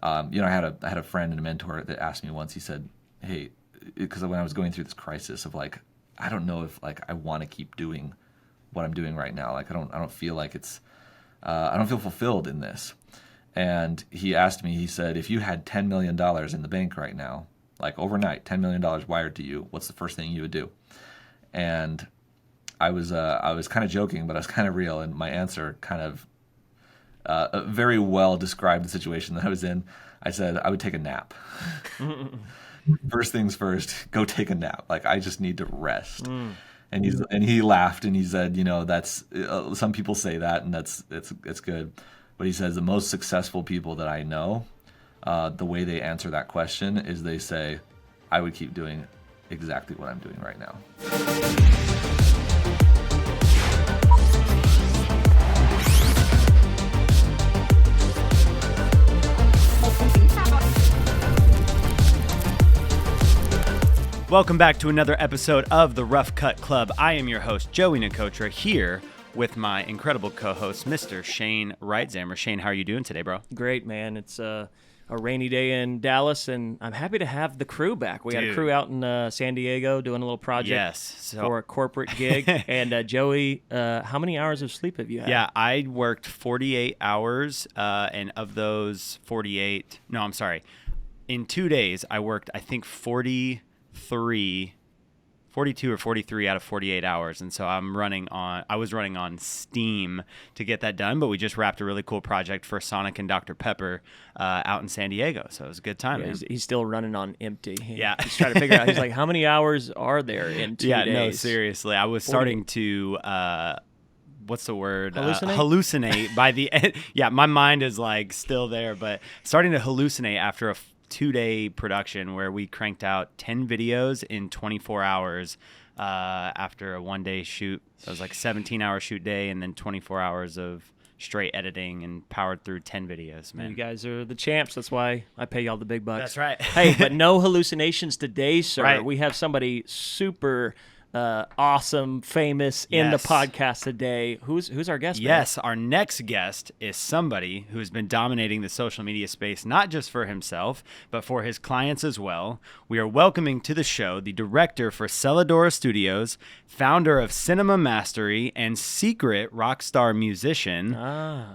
I had a friend and a mentor that asked me once. He said, "Hey," because when I was going through this crisis of like, I don't know if like I want to keep doing what I'm doing right now. Like I don't feel like I don't feel fulfilled in this. And he asked me, he said, if you had $10 million in the bank right now, like overnight, $10 million wired to you, what's the first thing you would do? And I was kind of joking, but I was kind of real. And my answer kind of very well described the situation that I was in. I said, I would take a nap. First things first, go take a nap. Like, I just need to rest. And he laughed and he said, that's some people say that, and it's good. But he says the most successful people that I know, the way they answer that question is they say, I would keep doing exactly what I'm doing right now. Welcome back to another episode of the Rough Cut Club. I am your host, Joey Nicotra, here with my incredible co-host, Mr. Shane Reitzammer. Shane, how are you doing today, bro? Great, man. It's a rainy day in Dallas, and I'm happy to have the crew back. We got a crew out in San Diego doing a little project for a corporate gig. And Joey, how many hours of sleep have you had? Yeah, I worked 48 hours, and of those 48, in 2 days, I worked, I think, 42 or 43 out of 48 hours. And so I was running on steam to get that done, but we just wrapped a really cool project for Sonic and Dr. Pepper out in San Diego. So it was a good time. Yeah, he's still running on empty. Yeah. He's trying to figure out, he's like, how many hours are there in 2 days? No, seriously. I was starting to, what's the word? Hallucinate by the end. Yeah, my mind is like still there, but starting to hallucinate after a 2-day production where we cranked out 10 videos in 24 hours after a 1-day shoot. So it was like 17-hour shoot day and then 24 hours of straight editing and powered through 10 videos, man. You guys are the champs. That's why I pay y'all the big bucks. That's right. Hey, but no hallucinations today, sir. Right. We have somebody super awesome, famous in the podcast today. Who's our guest? Yes, our next guest is somebody who's been dominating the social media space, not just for himself, but for his clients as well. We are welcoming to the show the director for Cellar Studios, founder of Cinema Mastery, and secret rock star musician,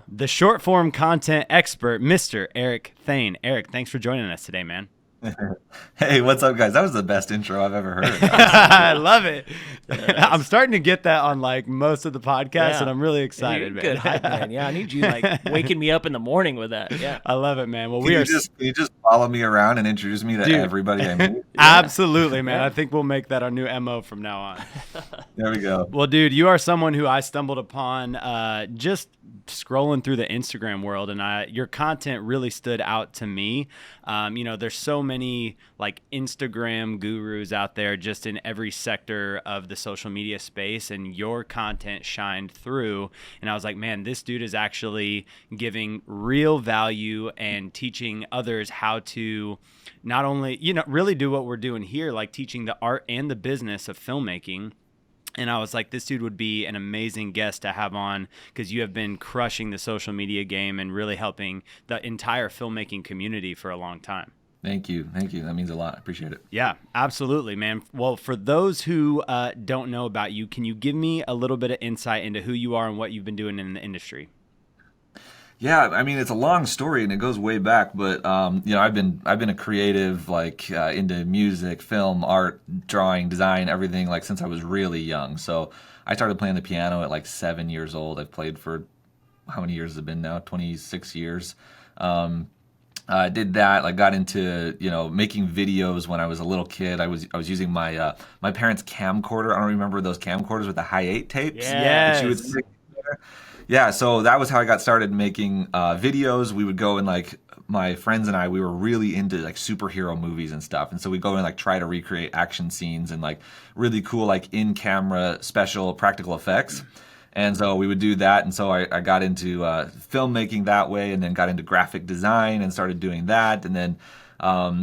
the short form content expert, Mr. Eric Thayne. Eric, thanks for joining us today, man. Hey, what's up, guys? That was the best intro I've ever heard. I love it. I'm starting to get that on like most of the podcasts, and I'm really excited, You're man. good hype, man. Yeah, I need you like waking me up in the morning with that. Yeah, I love it, man. Well, Can you just follow me around and introduce me to everybody I meet? Absolutely, man. I think we'll make that our new MO from now on. There we go. Well, dude, you are someone who I stumbled upon just scrolling through the Instagram world, and your content really stood out to me. There's so many like Instagram gurus out there just in every sector of the social media space, and your content shined through. And I was like, man, this dude is actually giving real value and teaching others how to not only, really do what we're doing here, like teaching the art and the business of filmmaking. And I was like, this dude would be an amazing guest to have on because you have been crushing the social media game and really helping the entire filmmaking community for a long time. Thank you. That means a lot. I appreciate it. Yeah, absolutely, man. Well, for those who don't know about you, can you give me a little bit of insight into who you are and what you've been doing in the industry? Yeah, I mean, it's a long story and it goes way back, but I've been a creative, like into music, film, art, drawing, design, everything, like since I was really young. So I started playing the piano at like 7 years old. I've played for how many years has it been now? 26 years. I did that. I got into making videos when I was a little kid. I was using my my parents' camcorder. I don't remember those camcorders with the hi8 tapes. Yes. That you would stick there. Yeah, so that was how I got started making videos. We would go and like my friends and I, we were really into like superhero movies and stuff. And so we go and like try to recreate action scenes and like really cool like in-camera special practical effects. And so we would do that. And so I got into filmmaking that way, and then got into graphic design and started doing that. And then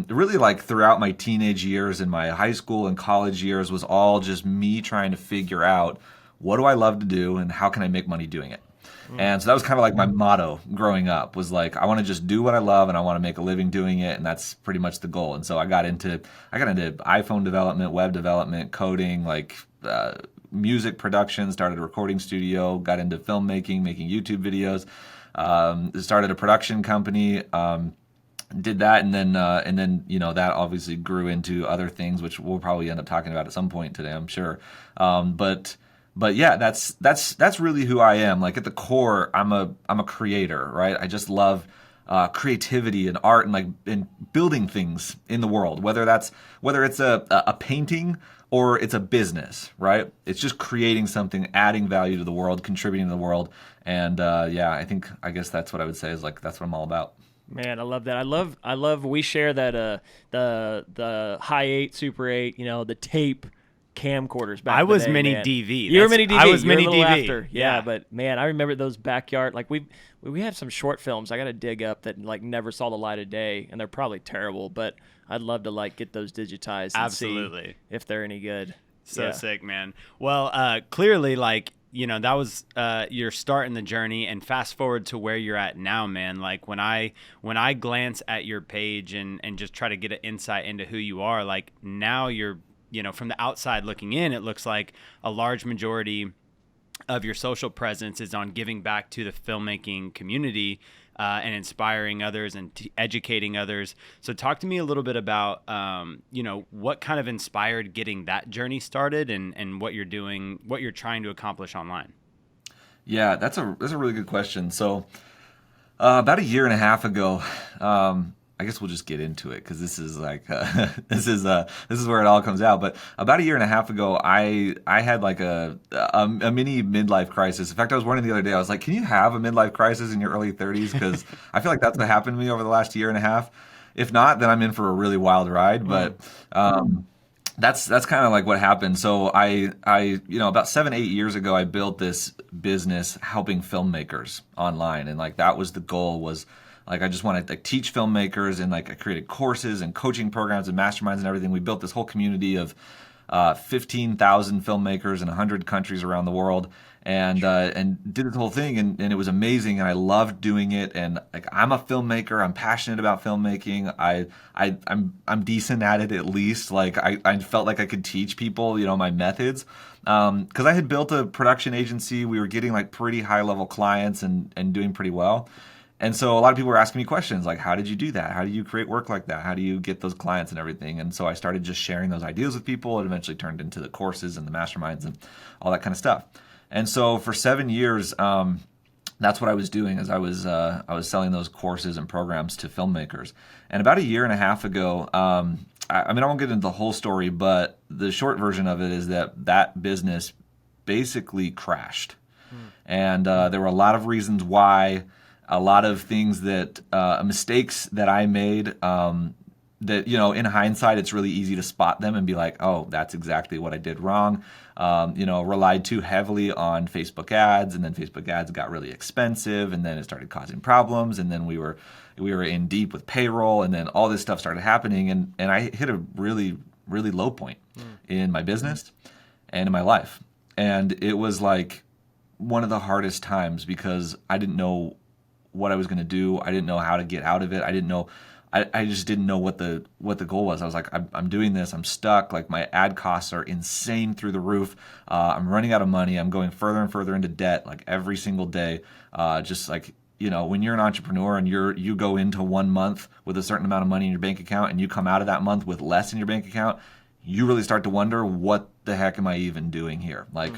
really like throughout my teenage years and my high school and college years was all just me trying to figure out what do I love to do and how can I make money doing it. And so that was kind of like my motto growing up, was like, I want to just do what I love and I want to make a living doing it. And that's pretty much the goal. And so I got into iPhone development, web development, coding, like music production, started a recording studio, got into filmmaking, making YouTube videos, started a production company, did that. And then, you know, that obviously grew into other things, which we'll probably end up talking about at some point today, I'm sure. But yeah, that's really who I am. Like at the core, I'm a creator, right? I just love creativity and art and like and building things in the world. Whether it's a painting or it's a business, right? It's just creating something, adding value to the world, contributing to the world. And yeah, I guess that's what I would say is like that's what I'm all about. Man, I love that. I love. We share that the high 8, Super 8, you know, the tape camcorders back. I was in the day, mini man. DV. You were mini DV. I was You were mini a little DV. after. Yeah, but man, I remember those backyard. Like we have some short films I got to dig up that like never saw the light of day, and they're probably terrible. But I'd love to like get those digitized. And Absolutely. see if they're any good. So sick, man. Well, clearly, like, you know, that was your start in the journey, and fast forward to where you're at now, man. Like when I glance at your page and just try to get an insight into who you are, like now you're, you know, from the outside looking in, it looks like a large majority of your social presence is on giving back to the filmmaking community and inspiring others and educating others. So talk to me a little bit about, you know, what kind of inspired getting that journey started and what you're doing, what you're trying to accomplish online. Yeah, that's a really good question. So about a year and a half ago, I guess we'll just get into it because this is like this is where it all comes out. But about a year and a half ago, I had like a mini midlife crisis. In fact, I was wondering the other day, I was like, can you have a midlife crisis in your early 30s? Because I feel like that's what happened to me over the last year and a half. If not, then I'm in for a really wild ride. But that's kind of like what happened. So I you know, about 7-8 years ago, I built this business helping filmmakers online, and like that was the goal. Was like I just wanted to like teach filmmakers, and like I created courses and coaching programs and masterminds and everything. We built this whole community of 15,000 filmmakers in 100 countries around the world, and did this whole thing, and it was amazing, and I loved doing it. And like I'm a filmmaker, I'm passionate about filmmaking. I'm decent at it, at least. Like I felt like I could teach people, you know, my methods. Because I had built a production agency, we were getting like pretty high level clients and doing pretty well. And so a lot of people were asking me questions like, how did you do that? How do you create work like that? How do you get those clients and everything? And so I started just sharing those ideas with people. It eventually turned into the courses and the masterminds and all that kind of stuff. And so for 7 years, that's what I was doing, is I was selling those courses and programs to filmmakers. And about a year and a half ago, I mean, I won't get into the whole story, but the short version of it is that business basically crashed. And there were a lot of reasons why. A lot of things that mistakes that I made that, you know, in hindsight, it's really easy to spot them and be like, oh, that's exactly what I did wrong. You know, relied too heavily on Facebook ads, and then Facebook ads got really expensive, and then it started causing problems, and then we were in deep with payroll, and then all this stuff started happening, and I hit a really, really low point in my business and in my life. And it was like one of the hardest times because I didn't know what I was going to do. I didn't know how to get out of it. I didn't know. I just didn't know what the goal was. I was like, I'm doing this. I'm stuck. Like my ad costs are insane through the roof. I'm running out of money. I'm going further and further into debt like every single day. Just like, you know, when you're an entrepreneur and you go into 1 month with a certain amount of money in your bank account and you come out of that month with less in your bank account, you really start to wonder, what the heck am I even doing here? Like,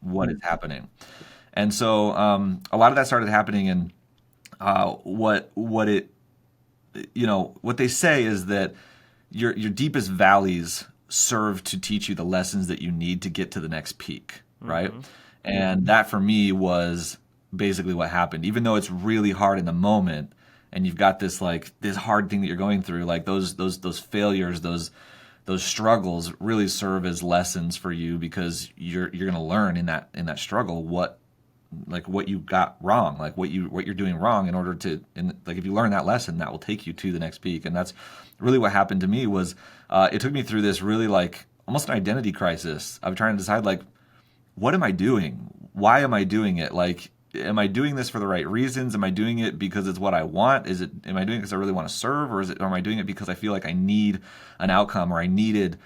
what is happening? And so a lot of that started happening, and what they say is that your deepest valleys serve to teach you the lessons that you need to get to the next peak, right? And that for me was basically what happened. Even though it's really hard in the moment, and you've got this hard thing that you're going through, like those failures, those struggles really serve as lessons for you, because you're going to learn in that struggle what you got wrong, like what you're doing wrong, in order to, and like if you learn that lesson, that will take you to the next peak. And that's really what happened to me. Was it took me through this really like almost an identity crisis of trying to decide, like, what am I doing? Why am I doing it? Like, am I doing this for the right reasons? Am I doing it because it's what I want? Am I doing it because I really want to serve, or am I doing it because I feel like I need an outcome, or I needed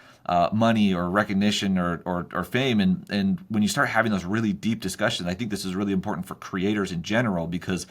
money or recognition or fame? And when you start having those really deep discussions, I think this is really important for creators in general, because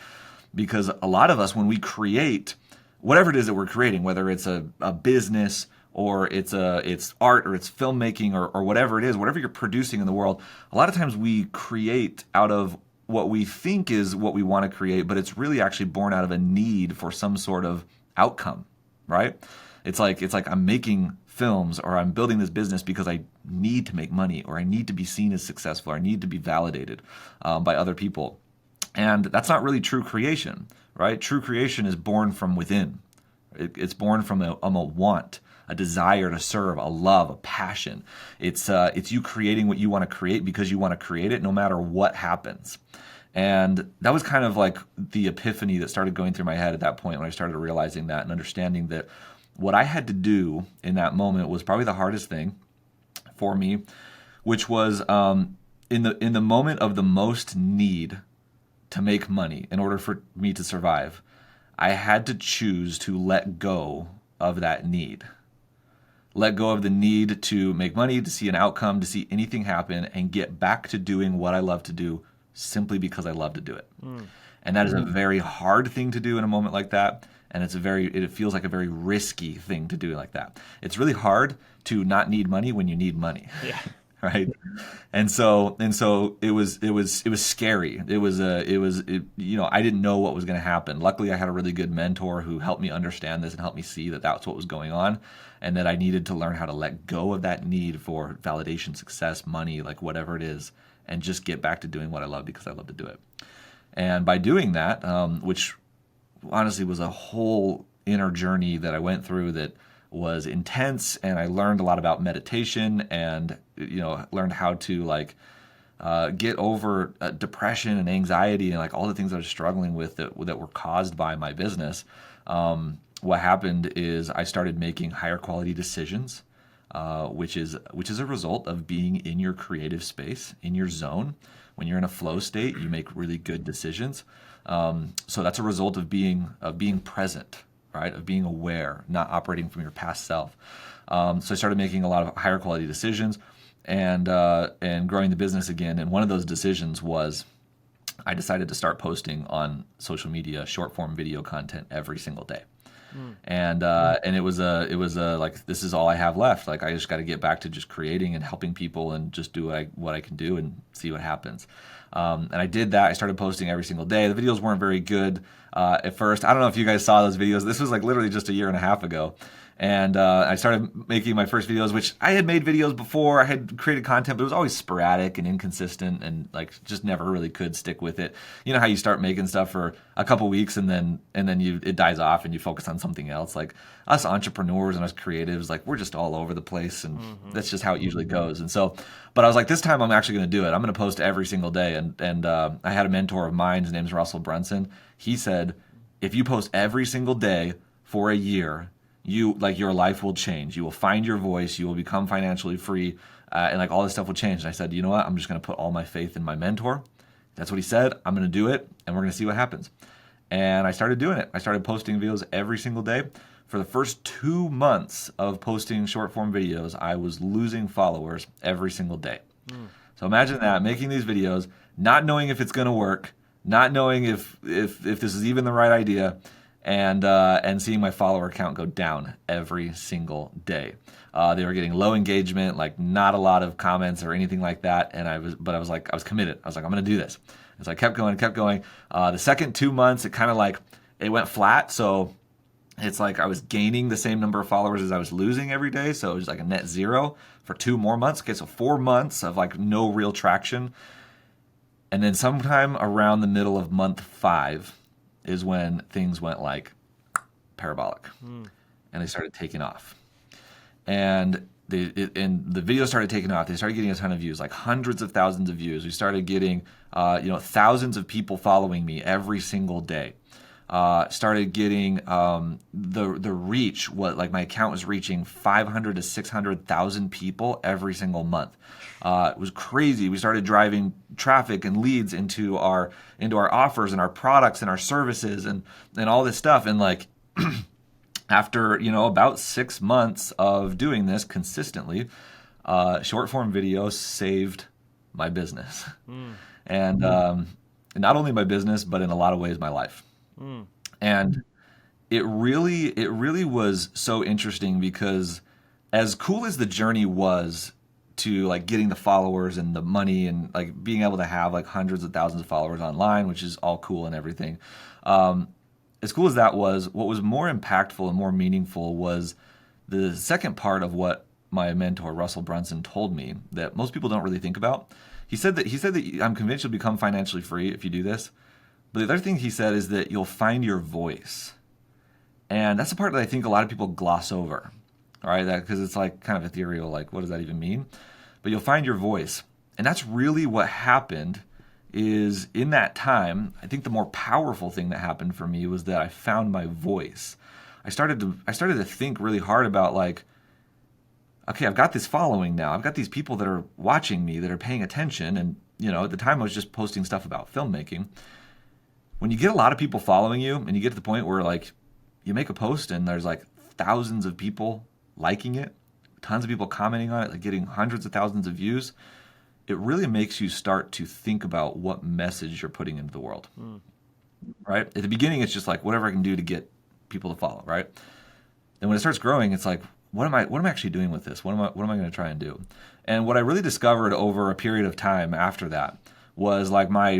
a lot of us, when we create whatever it is that we're creating, whether it's a business or it's art or it's filmmaking or whatever it is, whatever you're producing in the world, a lot of times we create out of what we think is what we want to create, but it's really actually born out of a need for some sort of outcome, right? It's like I'm making films, or I'm building this business because I need to make money, or I need to be seen as successful, or I need to be validated by other people. And that's not really true creation, right? True creation is born from within. It's born from a want, a desire to serve, a love, a passion. It's you creating what you want to create because you want to create it no matter what happens. And that was kind of like the epiphany that started going through my head at that point, when I started realizing that and understanding that what I had to do in that moment was probably the hardest thing for me, which was in the moment of the most need to make money in order for me to survive, I had to choose to let go of that need. Let go of the need to make money, to see an outcome, to see anything happen, and get back to doing what I love to do simply because I love to do it. And that is a very hard thing to do in a moment like that. And it feels like a very risky thing to do like that. It's really hard to not need money when you need money. Yeah. Right. And so it was scary. I didn't know what was going to happen. Luckily, I had a really good mentor who helped me understand this and helped me see that that's what was going on, and that I needed to learn how to let go of that need for validation, success, money, like whatever it is, and just get back to doing what I love because I love to do it. And by doing that, which honestly was a whole inner journey that I went through that was intense, and I learned a lot about meditation, and learned how to get over depression and anxiety and like all the things I was struggling with that were caused by my business. What happened is I started making higher quality decisions, which is a result of being in your creative space, in your zone. When you're in a flow state, you make really good decisions. So that's a result of being present, right? Of being aware, not operating from your past self. So I started making a lot of higher quality decisions and growing the business again. And one of those decisions was I decided to start posting on social media short form video content every single day. And it was like, this is all I have left. Like, I just got to get back to just creating and helping people and just do what I can do and see what happens. And I did that. I started posting every single day. The videos weren't very good at first. I don't know if you guys saw those videos. This was like literally just a year and a half ago. And I started making my first videos, which I had made videos before. I had created content, but it was always sporadic and inconsistent, and like just never really could stick with it. You know how you start making stuff for a couple weeks and then it dies off and you focus on something else. Like us entrepreneurs and us creatives, like we're just all over the place, and that's just how it usually goes. And so, but I was like, this time I'm actually going to do it. I'm going to post every single day. And I had a mentor of mine. His name's Russell Brunson. He said, if you post every single day for a year, your life will change. You will find your voice. You will become financially free, and like all this stuff will change. And I said, you know what? I'm just going to put all my faith in my mentor. That's what he said. I'm going to do it, and we're going to see what happens. And I started doing it. I started posting videos every single day. For the first 2 months of posting short form videos, I was losing followers every single day. So imagine that, making these videos, not knowing if it's going to work, not knowing if this is even the right idea, and seeing my follower count go down every single day. They were getting low engagement, like not a lot of comments or anything like that. And I was committed. I was like, I'm going to do this. And so I kept going. The second 2 months, it went flat. So it's like I was gaining the same number of followers as I was losing every day. So it was like a net zero for 2 more months. Okay, so 4 months of like no real traction. And then sometime around the middle of month 5 is when things went like parabolic, and they started taking off. And the videos started taking off. They started getting a ton of views, like hundreds of thousands of views. We started getting thousands of people following me every single day. started getting the reach. What, like, my account was reaching 500 to 600,000 people every single month. It was crazy. We started driving traffic and leads into our offers and our products and our services and all this stuff. And like after about 6 months of doing this consistently, short form videos saved my business, and not only my business, but in a lot of ways my life. And it really was so interesting, because as cool as the journey was to like getting the followers and the money and like being able to have like hundreds of thousands of followers online, which is all cool and everything, as cool as that was, what was more impactful and more meaningful was the second part of what my mentor Russell Brunson told me that most people don't really think about. He said that I'm convinced you'll become financially free if you do this. But the other thing he said is that you'll find your voice. And that's the part that I think a lot of people gloss over. All right, because it's like kind of ethereal, like what does that even mean? But you'll find your voice. And that's really what happened. Is in that time, I think the more powerful thing that happened for me was that I found my voice. I started to think really hard about like, okay, I've got this following now. I've got these people that are watching me, that are paying attention. And at the time I was just posting stuff about filmmaking. When you get a lot of people following you and you get to the point where like you make a post and there's like thousands of people liking it, tons of people commenting on it, like getting hundreds of thousands of views, it really makes you start to think about what message you're putting into the world, right? At the beginning, it's just like whatever I can do to get people to follow, right? Then when it starts growing, it's like, what am I actually doing with this? What am I going to try and do? And what I really discovered over a period of time after that was like my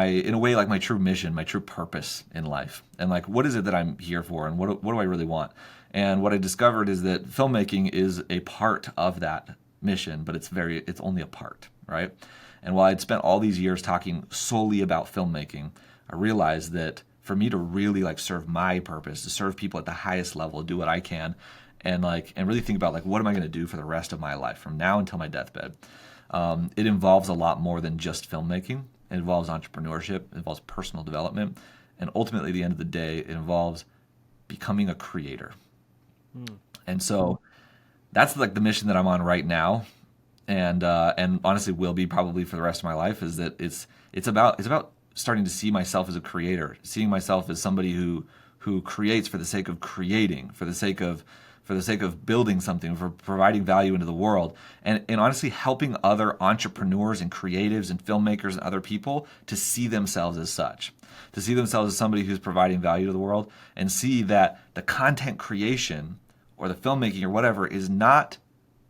in a way like my true mission, my true purpose in life, and like what is it that I'm here for, and what do I really want? And what I discovered is that filmmaking is a part of that mission, but it's only a part, right? And while I'd spent all these years talking solely about filmmaking, I realized that for me to really like serve my purpose, to serve people at the highest level, do what I can, and really think about like what am I going to do for the rest of my life from now until my deathbed. It involves a lot more than just filmmaking. It involves entrepreneurship, it involves personal development, and ultimately at the end of the day, it involves becoming a creator. And so that's like the mission that I'm on right now, and honestly will be probably for the rest of my life, is that it's about starting to see myself as a creator, seeing myself as somebody who creates for the sake of creating, for the sake of building something, for providing value into the world, and honestly helping other entrepreneurs and creatives and filmmakers and other people to see themselves as such, to see themselves as somebody who's providing value to the world, and see that the content creation or the filmmaking or whatever is not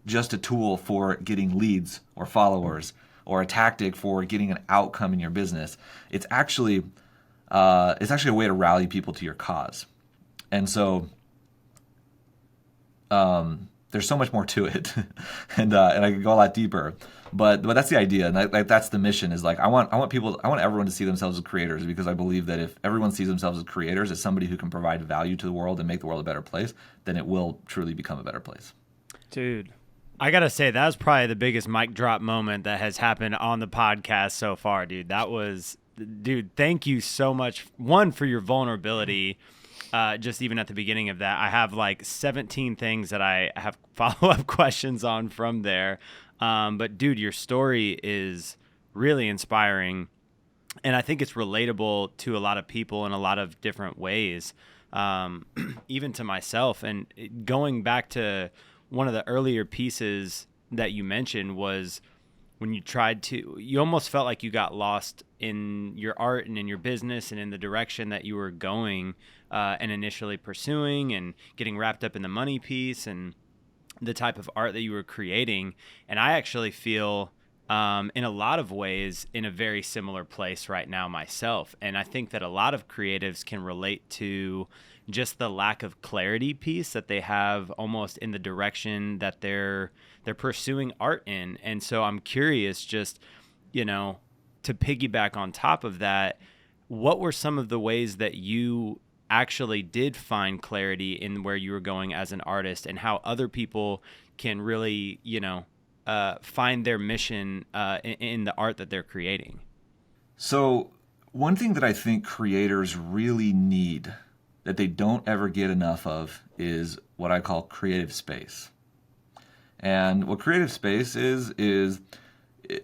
just a tool for getting leads or followers or a tactic for getting an outcome in your business. It's actually a way to rally people to your cause. And so there's so much more to it, and I could go a lot deeper, but that's the idea, and that's the mission. Is like I want everyone to see themselves as creators, because I believe that if everyone sees themselves as creators, as somebody who can provide value to the world and make the world a better place, then it will truly become a better place. Dude, I gotta say, that was probably the biggest mic drop moment that has happened on the podcast so far, dude. Dude, thank you so much. One, for your vulnerability. Just even at the beginning of that, I have like 17 things that I have follow-up questions on from there. But dude, your story is really inspiring, and I think it's relatable to a lot of people in a lot of different ways, even to myself. And going back to one of the earlier pieces that you mentioned was when you almost felt like you got lost in your art and in your business and in the direction that you were going and initially pursuing, and getting wrapped up in the money piece and the type of art that you were creating. And I actually feel in a lot of ways in a very similar place right now myself. And I think that a lot of creatives can relate to just the lack of clarity piece that they have almost in the direction that they're pursuing art in. And so I'm curious, just, to piggyback on top of that, what were some of the ways that you actually did find clarity in where you were going as an artist, and how other people can really, find their mission in the art that they're creating? So One thing that I think creators really need that they don't ever get enough of is what I call creative space. And what creative space is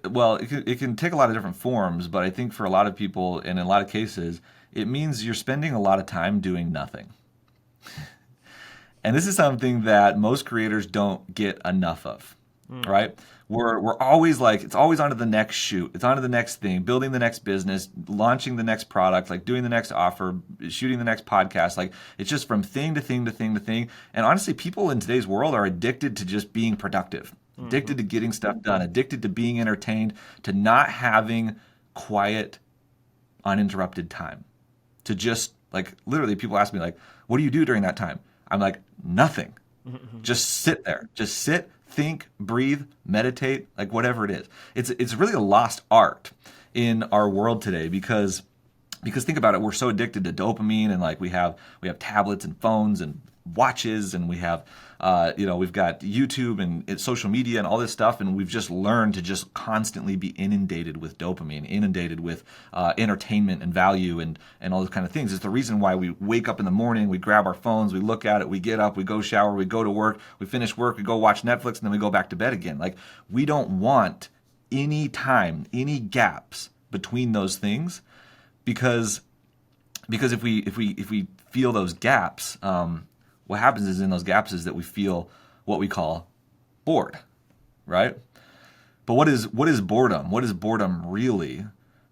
well, it can take a lot of different forms, but I think for a lot of people and in a lot of cases, it means you're spending a lot of time doing nothing. And this is something that most creators don't get enough of, right? We're always like, it's always on to the next shoot. It's on to the next thing, building the next business, launching the next product, like doing the next offer, shooting the next podcast. Like it's just from thing to thing to thing to thing. And honestly, people in today's world are addicted to just being productive, addicted to getting stuff done, addicted to being entertained, to not having quiet, uninterrupted time. To just like, literally people ask me like, what do you do during that time? I'm like, nothing. Just sit there. Just sit, think, breathe, meditate, like whatever it is. It's really a lost art in our world today because think about it, we're so addicted to dopamine, and like we have tablets and phones and watches, and we have we've got YouTube and social media and all this stuff, and we've just learned to just constantly be inundated with dopamine, inundated with entertainment and value and all those kind of things. It's the reason why we wake up in the morning, we grab our phones, we look at it, we get up, we go shower, we go to work, we finish work, we go watch Netflix, and then we go back to bed again. Like we don't want any time, any gaps between those things, because if we feel those gaps, what happens is in those gaps is that we feel what we call bored, right? But what is boredom? What is boredom really?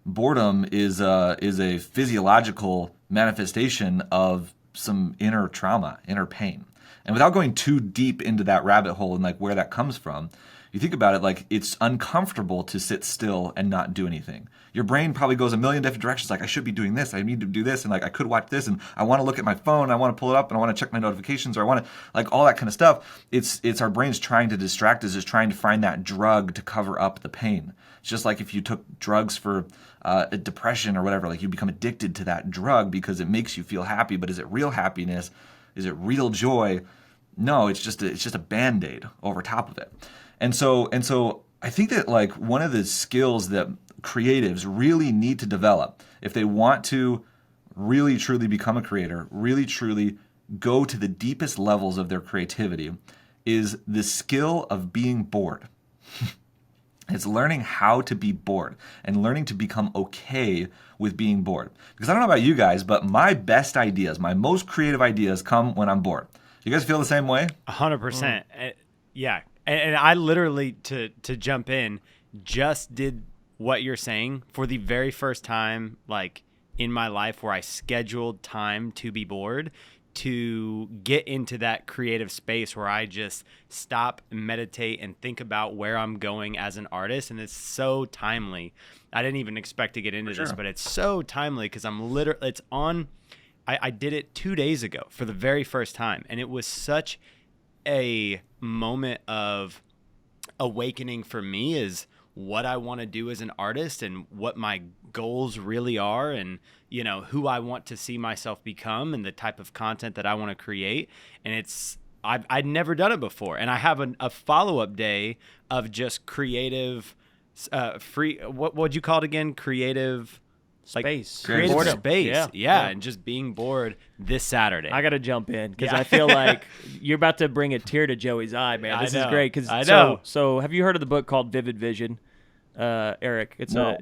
Boredom is a physiological manifestation of some inner trauma, inner pain. And without going too deep into that rabbit hole and like where that comes from, you think about it, like it's uncomfortable to sit still and not do anything. Your brain probably goes a million different directions. Like I should be doing this. I need to do this. And like I could watch this. And I want to look at my phone. I want to pull it up and I want to check my notifications, or I want to like all that kind of stuff. It's our brains trying to distract us, is trying to find that drug to cover up the pain. It's just like if you took drugs for depression or whatever, like you become addicted to that drug because it makes you feel happy. But is it real happiness? Is it real joy? No, it's just a Band-Aid over top of it. And so I think that like one of the skills that creatives really need to develop if they want to really truly become a creator, really truly go to the deepest levels of their creativity, is the skill of being bored. It's learning how to be bored and learning to become okay with being bored. Because I don't know about you guys, but my best ideas, my most creative ideas come when I'm bored. You guys feel the same way? 100%. Yeah. And I literally, to jump in, just did what you're saying for the very first time, like in my life, where I scheduled time to be bored, to get into that creative space where I just stop, meditate, and think about where I'm going as an artist. And it's so timely. I didn't even expect to get into this, but it's so timely because I did it 2 days ago for the very first time. And it was such a moment of awakening for me, is what I want to do as an artist and what my goals really are, and who I want to see myself become and the type of content that I want to create. And I'd never done it before, and I have a follow-up day of just creative free, what would you call it again? Creative space. Creative Boredom. space. Yeah, and just being bored this Saturday. I got to jump in because I feel like you're about to bring a tear to Joey's eye, man. This is great. I know. So have you heard of the book called Vivid Vision, Eric? So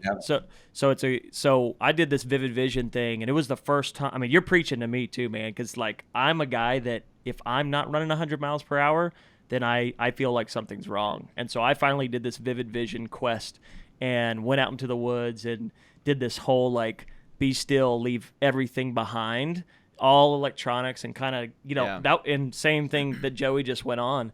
I did this Vivid Vision thing, and it was the first time. I mean, you're preaching to me too, man, because like I'm a guy that if I'm not running 100 miles per hour, then I feel like something's wrong. And so I finally did this Vivid Vision quest and went out into the woods and did this whole like be still, leave everything behind, all electronics, and kind of that, and same thing that Joey just went on.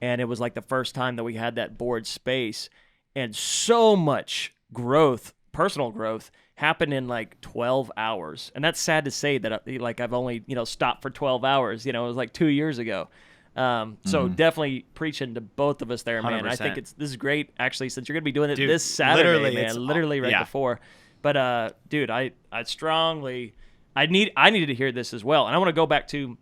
And it was like the first time that we had that bored space, and so much growth, personal growth, happened in like 12 hours. And that's sad to say that like I've only stopped for 12 hours. It was like 2 years ago. So definitely preaching to both of us there, man. 100%. I think this is great, actually, since you're going to be doing it this Saturday, literally right before. But dude, I needed to hear this as well. And I want to go back to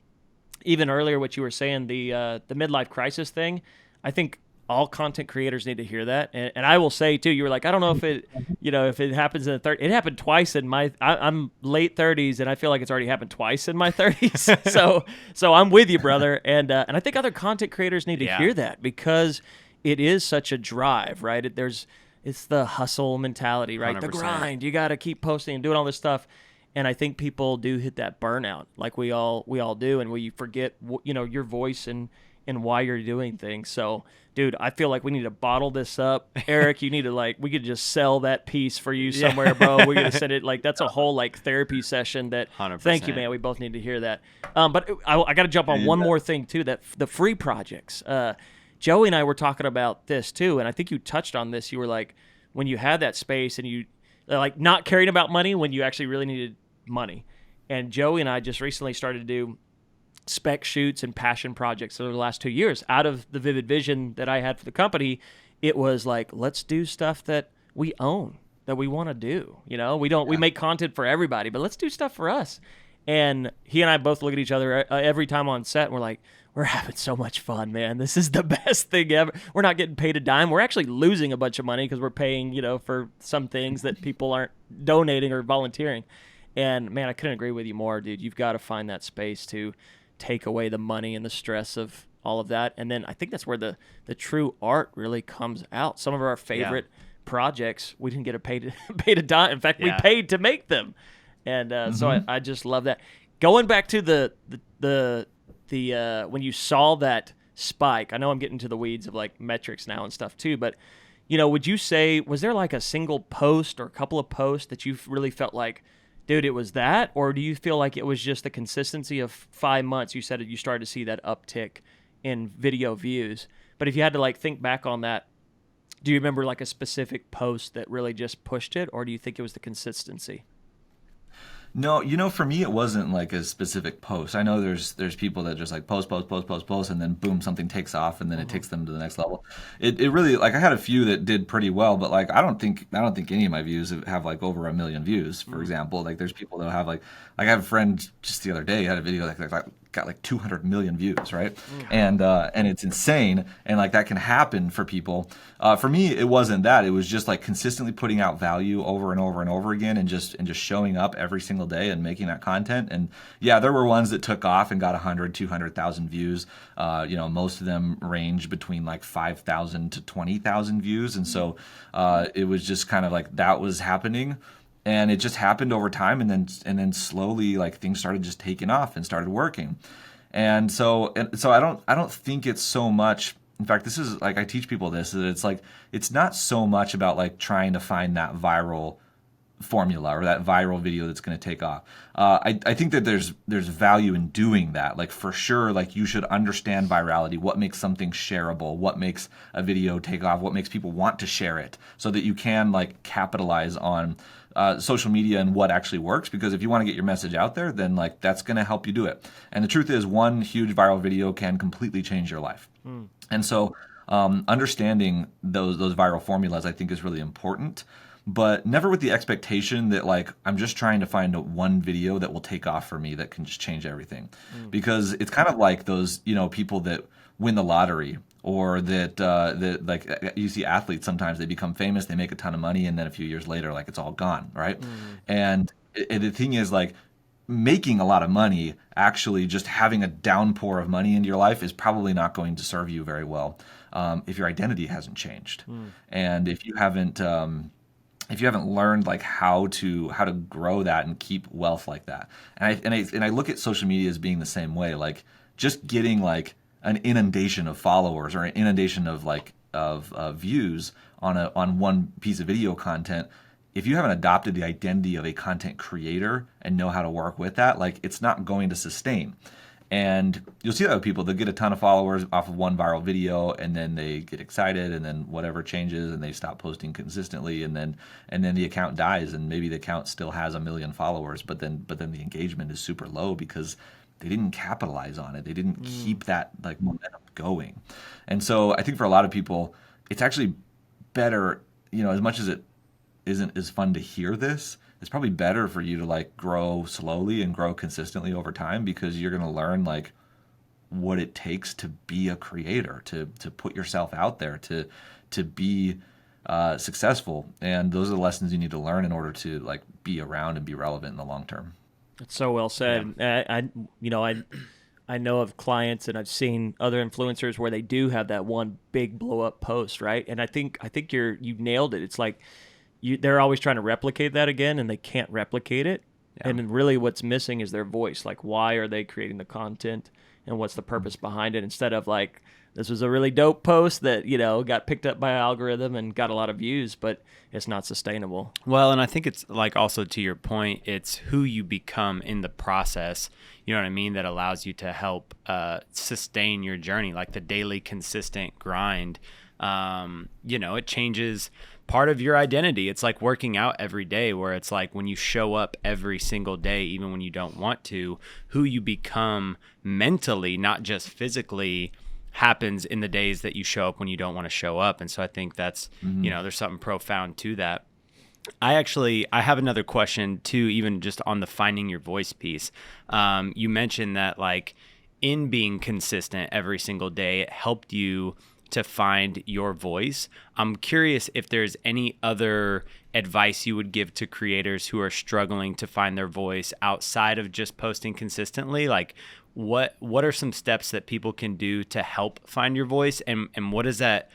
even earlier what you were saying, the midlife crisis thing. I think all content creators need to hear that. And I will say too, you were like, I don't know if it, if it happens in the 30s. It happened twice in I'm late 30s, and I feel like it's already happened twice in my 30s. so I'm with you, brother. And I think other content creators need to hear that, because it is such a drive, right? It's the hustle mentality, right? 100%. The grind. You got to keep posting and doing all this stuff. And I think people do hit that burnout, like we all do, and we forget, your voice and why you're doing things. So, dude, I feel like we need to bottle this up. Eric, you need to we could just sell that piece for you somewhere, bro. We're gonna send it that's a whole therapy session. That 100%. Thank you, man. We both need to hear that. But I got to jump on one more thing too. That the free projects. Joey and I were talking about this too, and I think you touched on this. You were like, when you had that space and you not caring about money when you actually really needed money. And Joey and I just recently started to do spec shoots and passion projects over the last 2 years. Out of the vivid vision that I had for the company, it was let's do stuff that we own, that we want to do. We make content for everybody, but let's do stuff for us. And he and I both look at each other every time on set, and we're like, we're having so much fun, man. This is the best thing ever. We're not getting paid a dime. We're actually losing a bunch of money because we're paying, for some things that people aren't donating or volunteering. And, man, I couldn't agree with you more, dude. You've got to find that space to take away the money and the stress of all of that. And then I think that's where the true art really comes out. Some of our favorite projects, we didn't get paid a dime. In fact, we paid to make them. And so I just love that. Going back to the when you saw that spike, I know I'm getting to the weeds of metrics now and stuff too, but, would you say, was there a single post or a couple of posts that you really felt like, dude, it was that? Or do you feel like it was just the consistency of 5 months? You said you started to see that uptick in video views. But if you had to think back on that, do you remember a specific post that really just pushed it? Or do you think it was the consistency? No, for me, it wasn't a specific post. I know there's people that just post, and then boom, something takes off, and then it takes them to the next level. It really, I had a few that did pretty well, but I don't think any of my views have over 1 million views, for example. There's people that have I have a friend just the other day had a video that got 200 million views, right? And it's insane, and that can happen for people. For me, it wasn't that. It was just consistently putting out value over and over and over again, and just showing up every single day and making that content. And yeah, there were ones that took off and got 100, 200,000 views. Most of them range between 5,000 to 20,000 views, and so it was just kind of that was happening. And it just happened over time, and then slowly things started just taking off and started working. And so I don't think it's so much. In fact, this is I teach people this, that it's not so much about trying to find that viral formula or that viral video that's going to take off. I think that there's value in doing that. For sure, you should understand virality, what makes something shareable, what makes a video take off, what makes people want to share it, so that you can capitalize on social media and what actually works. Because if you want to get your message out there, then that's going to help you do it. And the truth is, one huge viral video can completely change your life. And so understanding those viral formulas, I think, is really important. But never with the expectation that I'm just trying to find one video that will take off for me that can just change everything. Because it's kind of like those people that win the lottery, or that you see athletes sometimes, they become famous, they make a ton of money, and then a few years later it's all gone, right? And the thing is making a lot of money, actually just having a downpour of money into your life, is probably not going to serve you very well if your identity hasn't changed, and if you haven't learned how to grow that and keep wealth like that. And I look at social media as being the same way. Just getting an inundation of followers or an inundation of views on one piece of video content. If you haven't adopted the identity of a content creator and know how to work with that, it's not going to sustain. And you'll see that with people. They'll get a ton of followers off of one viral video, and then they get excited, and then whatever changes, and they stop posting consistently, and then the account dies, and maybe the account still has 1 million followers, but then the engagement is super low because they didn't capitalize on it. They didn't keep that momentum going. And so I think for a lot of people, it's actually better, as much as it isn't as fun to hear this, it's probably better for you to grow slowly and grow consistently over time, because you're going to learn what it takes to be a creator, to put yourself out there, to be successful. And those are the lessons you need to learn in order to like be around and be relevant in the long term. That's so well said. Yeah. I know of clients, and I've seen other influencers where they do have that one big blow up post, right? And I think you nailed it. It's like they're always trying to replicate that again, and they can't replicate it. Yeah. And then really what's missing is their voice. Like, why are they creating the content, and what's the purpose behind it? Instead of like, this was a really dope post that, got picked up by an algorithm and got a lot of views, but it's not sustainable. Well, and I think it's like, also to your point, it's who you become in the process, you know what I mean, that allows you to help sustain your journey, like the daily consistent grind. It changes part of your identity. It's like working out every day, where it's like when you show up every single day, even when you don't want to, who you become mentally, not just physically, happens in the days that you show up when you don't want to show up. And so I think that's, there's something profound to that. I have another question too, even just on the finding your voice piece. You mentioned that like in being consistent every single day, it helped you to find your voice. I'm curious if there's any other advice you would give to creators who are struggling to find their voice outside of just posting consistently. Like, what are some steps that people can do to help find your voice, and what is that,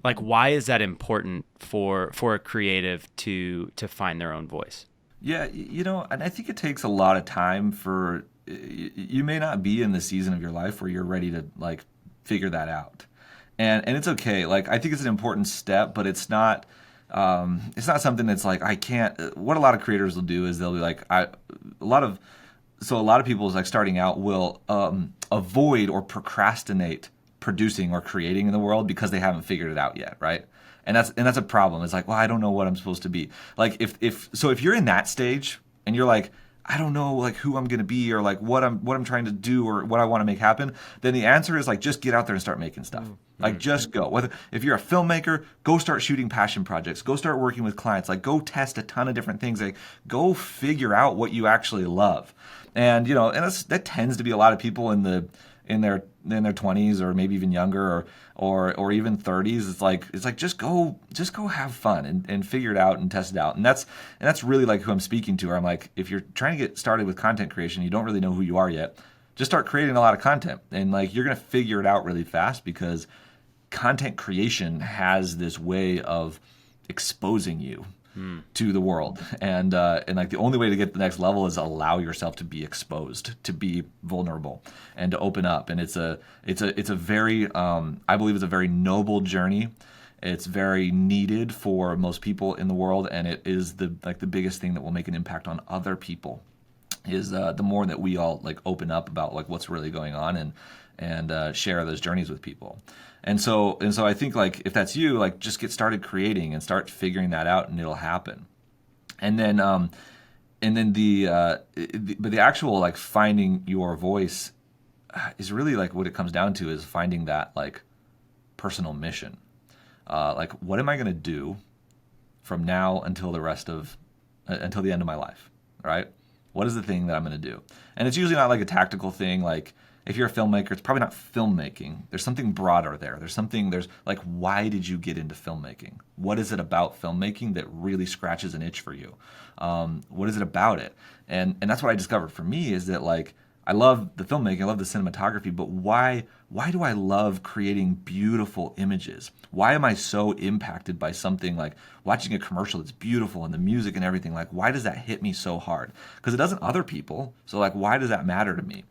like, why is that important for a creative to find their own voice? Yeah, and I think it takes a lot of time. You may not be in the season of your life where you're ready to like figure that out, and it's okay. Like, I think it's an important step, but it's not something that's like, I can't. What a lot of creators will do is they'll be like, a lot of people is like starting out will avoid or procrastinate producing or creating in the world because they haven't figured it out yet, right? And that's a problem. It's like, well, I don't know what I'm supposed to be. Like if you're in that stage and you're like, I don't know like who I'm gonna be or like what I'm trying to do or what I want to make happen, then the answer is like, just get out there and start making stuff. Like, just go. If you're a filmmaker, go start shooting passion projects. Go start working with clients. Like, go test a ton of different things. Like, go figure out what you actually love. And that tends to be a lot of people in their 20s or maybe even younger or even 30s. It's like just go have fun and figure it out and test it out. And that's really like who I'm speaking to. Where I'm like, if you're trying to get started with content creation, you don't really know who you are yet, just start creating a lot of content, and like you're gonna figure it out really fast, because content creation has this way of exposing you to the world, and like the only way to get to the next level is allow yourself to be exposed, to be vulnerable, and to open up. And it's a very I believe it's a very noble journey. It's very needed for most people in the world, and it is the biggest thing that will make an impact on other people. Is the more that we all like open up about like what's really going on and share those journeys with people. And so I think like if that's you, like just get started creating and start figuring that out, and it'll happen. And then the actual like finding your voice is really like what it comes down to, is finding that like personal mission. Like, what am I going to do from now until until the end of my life, right? What is the thing that I'm going to do? And it's usually not like a tactical thing. Like, if you're a filmmaker, it's probably not filmmaking. There's something broader there. There's like, why did you get into filmmaking? What is it about filmmaking that really scratches an itch for you? What is it about it? And that's what I discovered for me, is that like, I love the filmmaking, I love the cinematography, but why do I love creating beautiful images? Why am I so impacted by something like watching a commercial that's beautiful and the music and everything? Like, why does that hit me so hard? Because it doesn't other people. So like, why does that matter to me?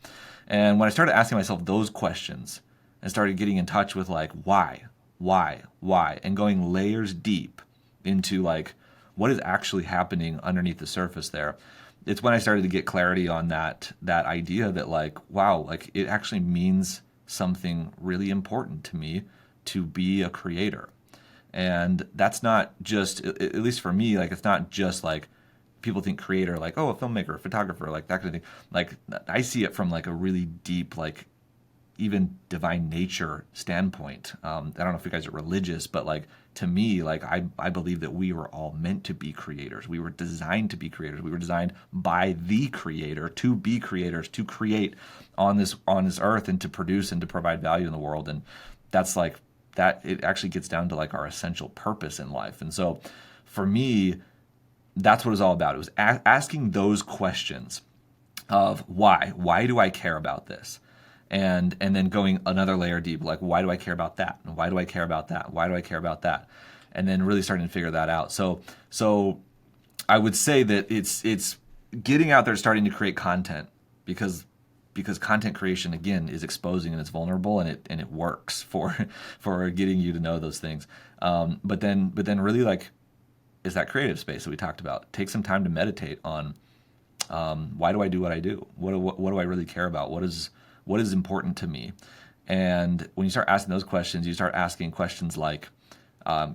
And when I started asking myself those questions and started getting in touch with like, why, and going layers deep into like, what is actually happening underneath the surface there, it's when I started to get clarity on that idea that like, wow, like it actually means something really important to me to be a creator. And that's not just, at least for me, like it's not just like people think creator like, oh, a filmmaker, a photographer, like that kind of thing. Like I see it from like a really deep, like even divine nature standpoint. I don't know if you guys are religious, but like to me, like I believe that we were all meant to be creators. We were designed to be creators. We were designed by the creator to be creators, to create on this earth and to produce and to provide value in the world. And that's like that, it actually gets down to like our essential purpose in life. And so for me, that's what it was all about. It was asking those questions of why do I care about this? And then going another layer deep, like, why do I care about that? And why do I care about that? Why do I care about that? And then really starting to figure that out. So I would say that it's getting out there, starting to create content, because content creation, again, is exposing and it's vulnerable, and it works for getting you to know those things. But then really, like, is that creative space that we talked about. Take some time to meditate on why do I do what I do? What do I really care about? What is important to me? And when you start asking those questions, you start asking questions like, I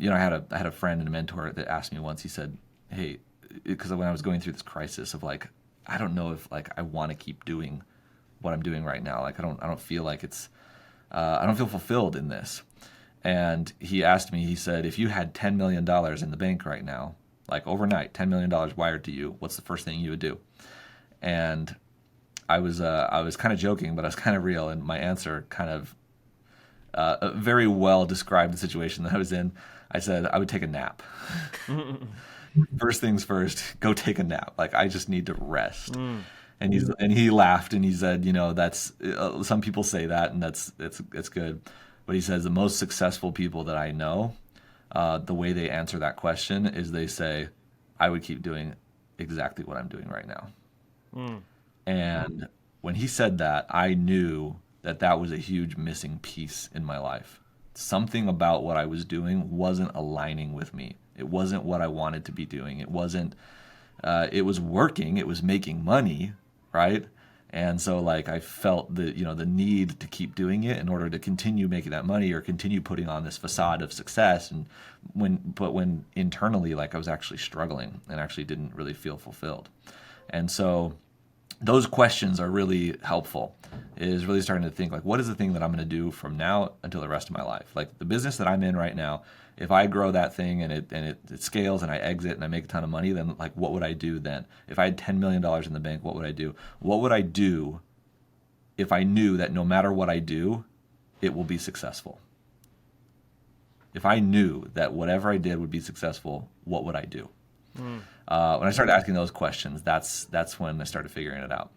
had a friend and a mentor that asked me once. He said, "Hey," because when I was going through this crisis of like, I don't know if like I want to keep doing what I'm doing right now. Like I don't feel like it's I don't feel fulfilled in this. And he asked me, he said, if you had $10 million in the bank right now, like overnight, $10 million wired to you, what's the first thing you would do? And I was kind of joking, but I was kind of real. And my answer kind of very well described the situation that I was in. I said, I would take a nap. First things first, go take a nap. Like, I just need to rest. And he laughed and he said, that's some people say that, and it's good. But he says the most successful people that I know, the way they answer that question is they say, I would keep doing exactly what I'm doing right now. And when he said that, I knew that was a huge missing piece in my life. Something about what I was doing wasn't aligning with me. It wasn't what I wanted to be doing. It wasn't, it was working. It was making money, right? And so like I felt the need to keep doing it in order to continue making that money or continue putting on this facade of success. And when internally, like I was actually struggling and actually didn't really feel fulfilled. And so those questions are really helpful, is really starting to think like, what is the thing that I'm going to do from now until the rest of my life? Like the business that I'm in right now, if I grow that thing and it scales and I exit and I make a ton of money, then like, what would I do then? If I had $10 million in the bank, what would I do? What would I do if I knew that no matter what I do, it will be successful? If I knew that whatever I did would be successful, what would I do? When I started asking those questions, that's when I started figuring it out.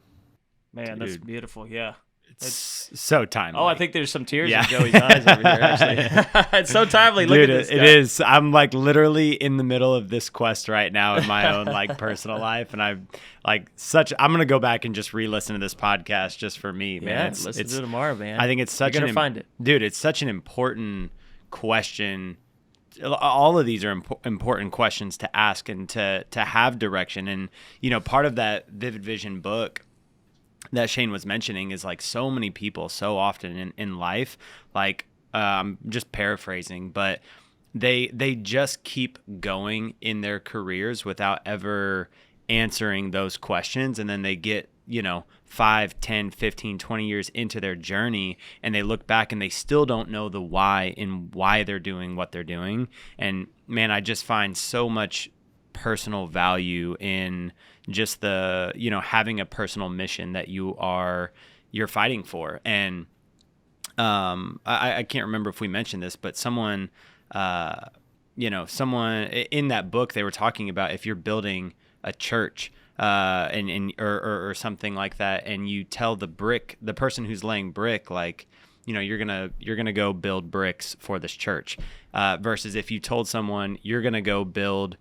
Man, that's beautiful. Yeah. It's so timely. Oh, I think there's some tears in Joey's eyes over here, actually. It's so timely. Look at this guy. It is. I'm like literally in the middle of this quest right now in my own like personal life. And I'm going to go back and just re-listen to this podcast just for me, man. Yeah, listen to it tomorrow, man. I think it's such find it. Dude, it's such an important question. All of these are important questions to ask and to have direction. And, part of that Vivid Vision book that Shane was mentioning is like so many people so often in life, like I'm just paraphrasing, but they just keep going in their careers without ever answering those questions. And then they get, 5, 10, 15, 20 years into their journey, and they look back and they still don't know the why and why they're doing what they're doing. And man, I just find so much personal value in just the, having a personal mission that you're fighting for. And I can't remember if we mentioned this, but someone in that book, they were talking about if you're building a church or something like that, and you tell the person who's laying brick, like, you're gonna go build bricks for this church, versus if you told someone you're gonna go build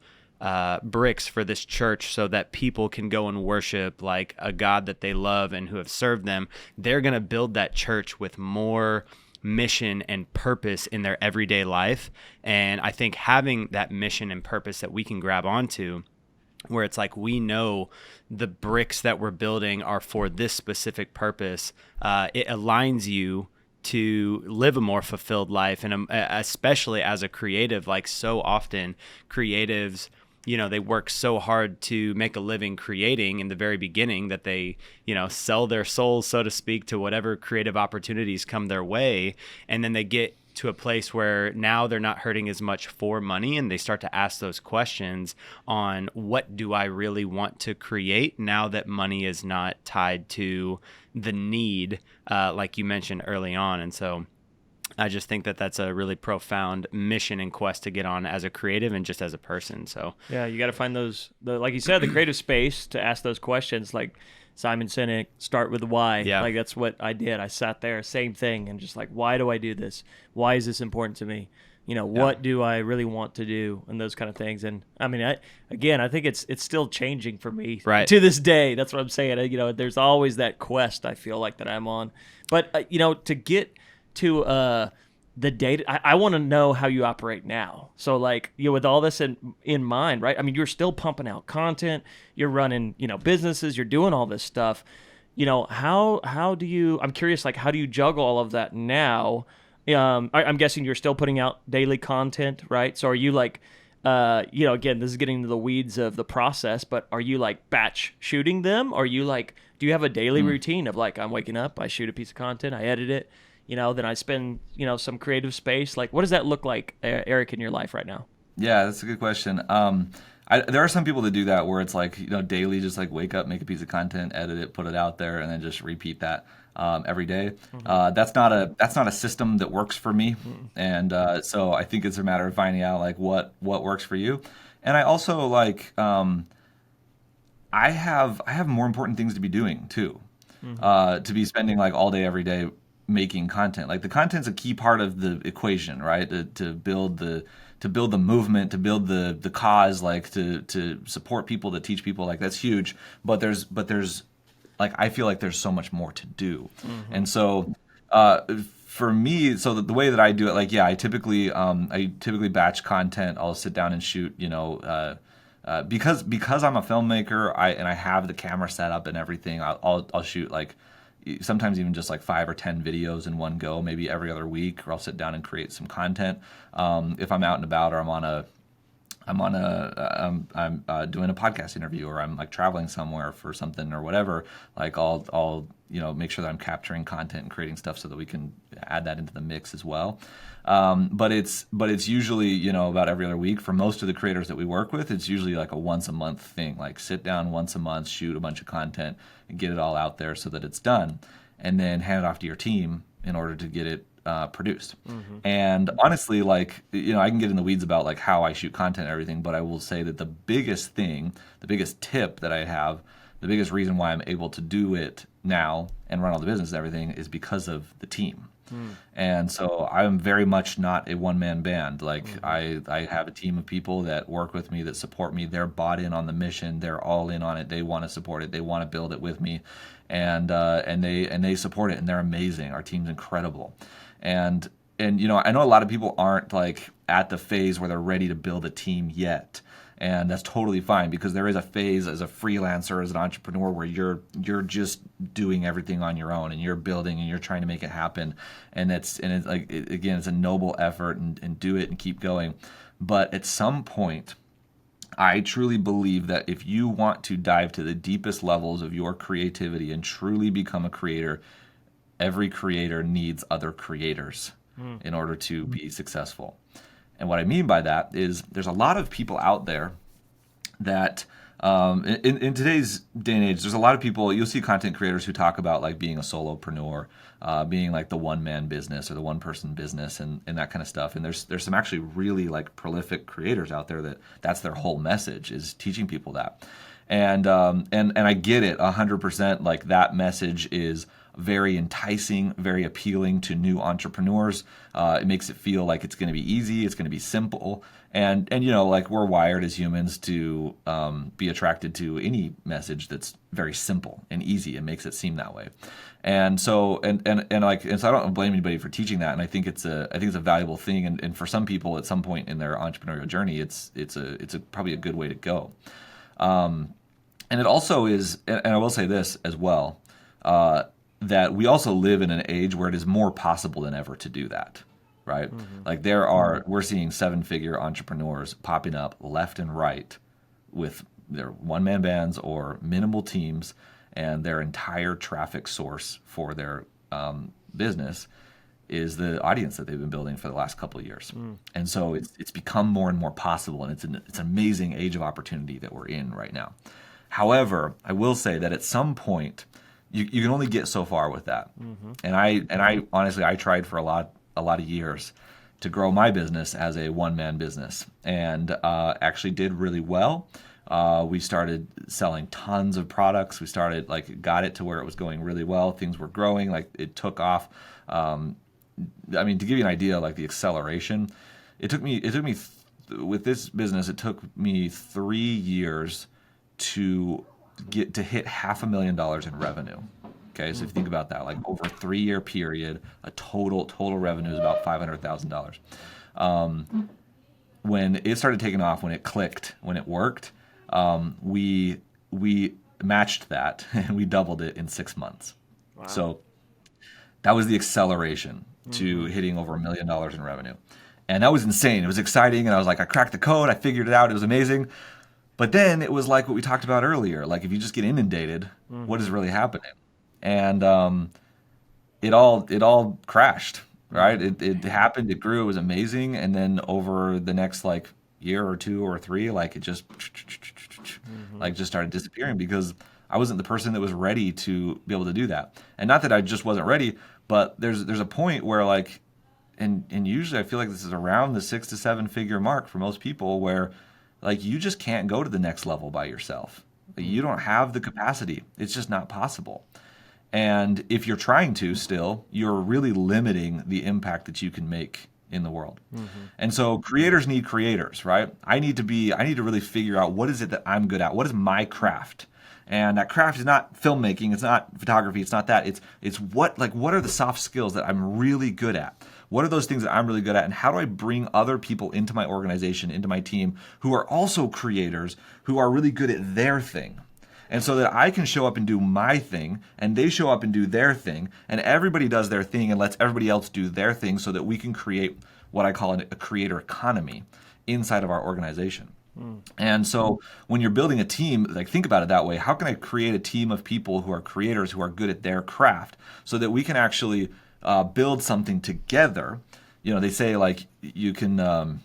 bricks for this church so that people can go and worship like a God that they love and who have served them, they're gonna build that church with more mission and purpose in their everyday life. And I think having that mission and purpose that we can grab onto, where it's like we know the bricks that we're building are for this specific purpose, it aligns you to live a more fulfilled life. And especially as a creative, like so often creatives they work so hard to make a living creating in the very beginning that they, sell their souls, so to speak, to whatever creative opportunities come their way. And then they get to a place where now they're not hurting as much for money, and they start to ask those questions on what do I really want to create now that money is not tied to the need, like you mentioned early on. And so I just think that that's a really profound mission and quest to get on as a creative and just as a person. So yeah, you got to find like you said, the creative space to ask those questions. Like Simon Sinek, start with the why. Yeah. Like that's what I did. I sat there, same thing, and just like, why do I do this? Why is this important to me? What do I really want to do, and those kind of things. And I mean, I think it's still changing for me to this day. That's what I'm saying. There's always that quest I feel like that I'm on. But to get to the data, I want to know how you operate now. So like, with all this in mind, right? I mean, you're still pumping out content, you're running, businesses, you're doing all this stuff. How do you, I'm curious, like, how do you juggle all of that now? I'm guessing you're still putting out daily content, right? So are you like, again, this is getting into the weeds of the process, but are you like batch shooting them? Or are you like, do you have a daily routine of like, I'm waking up, I shoot a piece of content, I edit it, then I spend, some creative space? Like, what does that look like, Eric, in your life right now? Yeah, that's a good question. There are some people that do that where it's like, daily, just like wake up, make a piece of content, edit it, put it out there, and then just repeat that every day. That's not a system that works for me. And so I think it's a matter of finding out like what works for you. And I also like, I have more important things to be doing too, to be spending like all day, every day making content. Like the content's a key part of the equation, right? To build the movement, to build the cause, like to support people, to teach people, like that's huge. But there's like, I feel like there's so much more to do. And so for me, so the way that I do it, like, I typically batch content. I'll sit down and shoot, because I'm a filmmaker, I have the camera set up and everything. I'll shoot like sometimes even just like 5 or 10 videos in one go, maybe every other week, or I'll sit down and create some content. If I'm out and about, or I'm doing a podcast interview, or I'm like traveling somewhere for something or whatever, like I'll make sure that I'm capturing content and creating stuff so that we can add that into the mix as well. But it's usually, about every other week. For most of the creators that we work with, it's usually like a once a month thing, like sit down once a month, shoot a bunch of content and get it all out there so that it's done, and then hand it off to your team in order to get it produced. And honestly, like, I can get in the weeds about like how I shoot content and everything, but I will say that the biggest tip that I have, the biggest reason why I'm able to do it now and run all the business and everything is because of the team. And so I'm very much not a one-man band. Like I have a team of people that work with me, that support me. They're bought in on the mission. They're all in on it. They want to support it. They want to build it with me, and they support it, and they're amazing. Our team's incredible. And I know a lot of people aren't like at the phase where they're ready to build a team yet. And that's totally fine, because there is a phase as a freelancer, as an entrepreneur, where you're just doing everything on your own, and you're building and you're trying to make it happen. And it's like, again, it's a noble effort, and do it and keep going. But at some point, I truly believe that if you want to dive to the deepest levels of your creativity and truly become a creator, every creator needs other creators in order to be successful. And what I mean by that is there's a lot of people out there that in today's day and age, there's a lot of people, you'll see content creators who talk about like being a solopreneur, being like the one-man business or the one-person business and that kind of stuff. And there's some actually really like prolific creators out there that's their whole message, is teaching people that. And I get it 100%. Like that message is very enticing, very appealing to new entrepreneurs. It makes it feel like it's going to be easy, it's going to be simple, and like we're wired as humans to be attracted to any message that's very simple and easy. It makes it seem that way, and so so I don't blame anybody for teaching that, and I think it's a valuable thing, and for some people at some point in their entrepreneurial journey, it's probably a good way to go. And it also is, and I will say this as well. That we also live in an age where it is more possible than ever to do that, right? Like we're seeing 7-figure entrepreneurs popping up left and right with their one-man bands or minimal teams, and their entire traffic source for their business is the audience that they've been building for the last couple of years. And so it's become more and more possible, and it's an amazing age of opportunity that we're in right now. However, I will say that at some point, you can only get so far with that. And I honestly, I tried for a lot of years to grow my business as a one-man business, and actually did really well. We started selling tons of products. We started got it to where it was going really well. Things were growing, it took off. I mean, to give you an idea, the acceleration, it took me with this business, it took me 3 years to hit $500,000 in revenue. Okay, so if you think about that, over a 3-year period, a total revenue is about $500,000. When it started taking off, when it clicked, when it worked, we matched that and we doubled it in 6 months. Wow. So that was the acceleration to hitting over $1 million in revenue. And that was insane. It was exciting. And I was like, I cracked the code. I figured it out. It was amazing. But then it was like what we talked about earlier. If you just get inundated, what is really happening? And it all crashed, right? It happened. It grew. It was amazing. And then over the next year or 2 or 3, it just just started disappearing because I wasn't the person that was ready to be able to do that. And not that I just wasn't ready, but there's a point where and usually I feel like this is around the 6 to 7 figure mark for most people, where you just can't go to the next level by yourself. You don't have the capacity. It's just not possible. And if you're trying to still, you're really limiting the impact that you can make in the world. And so creators need creators, right? I need to really figure out, what is it that I'm good at? What is my craft? And that craft is not filmmaking, it's not photography, it's not that. It's what are the soft skills that I'm really good at? What are those things that I'm really good at? And how do I bring other people into my organization, into my team, who are also creators, who are really good at their thing? And so that I can show up and do my thing, and they show up and do their thing, and everybody does their thing and lets everybody else do their thing, so that we can create what I call a creator economy inside of our organization. And so when you're building a team, think about it that way. How can I create a team of people who are creators, who are good at their craft, so that we can actually build something together? They say you can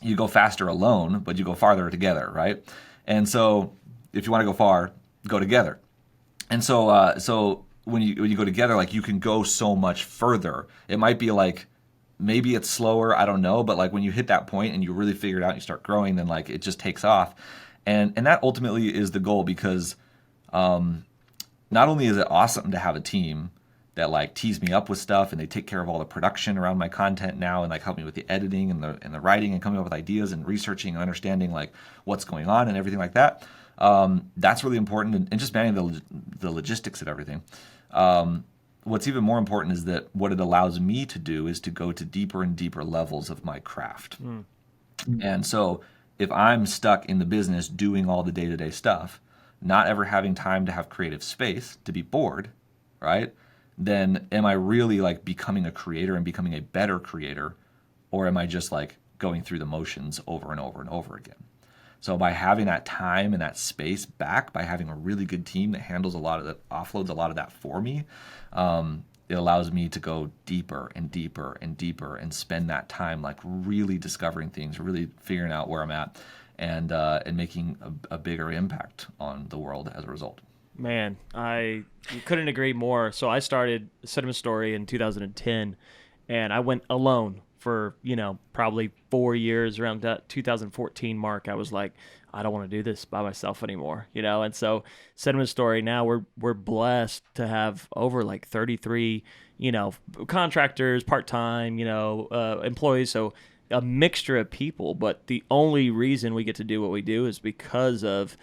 you go faster alone, but you go farther together, right? And so if you want to go far, go together. And so when you go together, you can go so much further. It might be maybe it's slower, I don't know, but when you hit that point and you really figure it out and you start growing, then it just takes off. And that ultimately is the goal, because not only is it awesome to have a team that tees me up with stuff, and they take care of all the production around my content now, and help me with the editing and the writing and coming up with ideas and researching and understanding what's going on and everything like that. That's really important, and just managing the logistics of everything. What's even more important is that what it allows me to do is to go to deeper and deeper levels of my craft. And so if I'm stuck in the business doing all the day-to-day stuff, not ever having time to have creative space, to be bored, right? Then am I really becoming a creator and becoming a better creator, or am I just going through the motions over and over and over again? So by having that time and that space back, by having a really good team that handles a lot of that, offloads a lot of that for me, it allows me to go deeper and deeper and deeper and spend that time really discovering things, really figuring out where I'm at, and making a bigger impact on the world as a result. Man, I couldn't agree more. So I started Cinema Story in 2010, and I went alone for, probably 4 years. Around that 2014 mark, I was like, I don't want to do this by myself anymore, And so Cinema Story, now we're blessed to have over 33, contractors, part-time, employees. So a mixture of people, but the only reason we get to do what we do is because of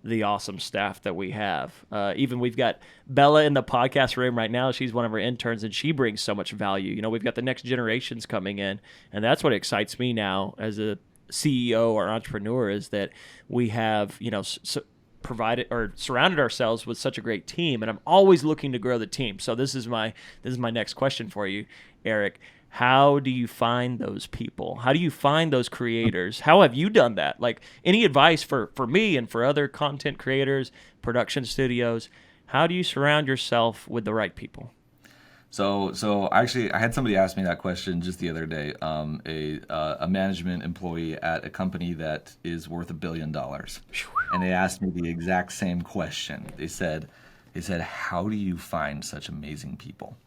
the awesome staff that we have. Even we've got Bella in the podcast room right now. She's one of our interns, and she brings so much value. We've got the next generations coming in, and that's what excites me now as a CEO or entrepreneur, is that we have, provided or surrounded ourselves with such a great team, and I'm always looking to grow the team. So this is my next question for you, Eric. How do you find those people? How do you find those creators? How have you done that? Like, any advice for me and for other content creators, production studios? How do you surround yourself with the right people? So actually, I had somebody ask me that question just the other day. A management employee at a company that is worth $1 billion, and they asked me the exact same question. They said, "How do you find such amazing people?"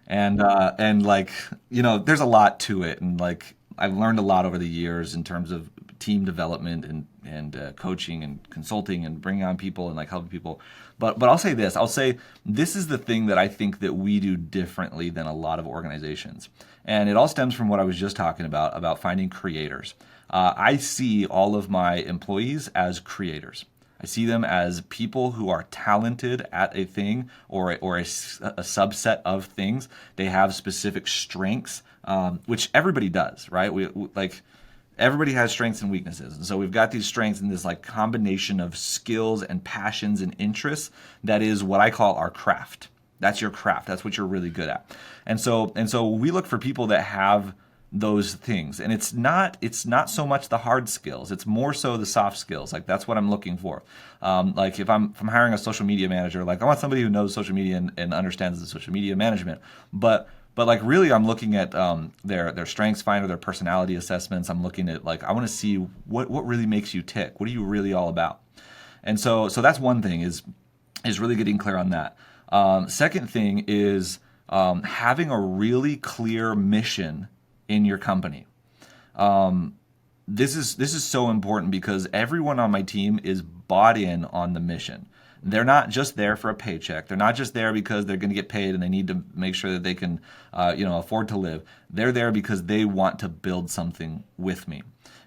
And like, there's a lot to it, and like I've learned a lot over the years in terms of team development and coaching and consulting and bringing on people and like helping people. But I'll say this. I'll say this is the thing that I think that we do differently than a lot of organizations. And it all stems from what I was just talking about finding creators. I see all of my employees as creators. I see them as people who are talented at a thing or a subset of things. They have specific strengths, which everybody does, right? We like everybody has strengths and weaknesses. And so we've got these strengths in this like combination of skills and passions and interests that is what I call our craft. That's your craft. That's what you're really good at. And so we look for people that have those things. And it's not so much the hard skills. It's more so the soft skills. Like that's what I'm looking for. Like if I'm hiring a social media manager, like I want somebody who knows social media and understands the social media management. But like really I'm looking at their strengths finder, their personality assessments. I'm looking at like I want to see what really makes you tick. What are you really all about? And so that's one thing is really getting clear on that. Second thing is having a really clear mission in your company. This is so important because everyone on my team is bought in on the mission. They're not just there for a paycheck. They're not just there because they're going to get paid and they need to make sure that they can, afford to live. They're there because they want to build something with me.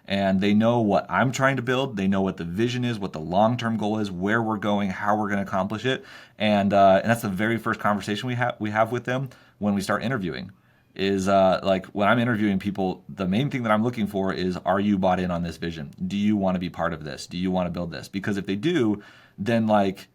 And they know what I'm trying to build. They know what the vision is, what the long-term goal is, where we're going, how we're going to accomplish it. And that's the very first conversation we have with them when we start interviewing. Is like when I'm interviewing people, the main thing that I'm looking for is, are you bought in on this vision? Do you want to be part of this? Do you want to build this? Because if they do, then like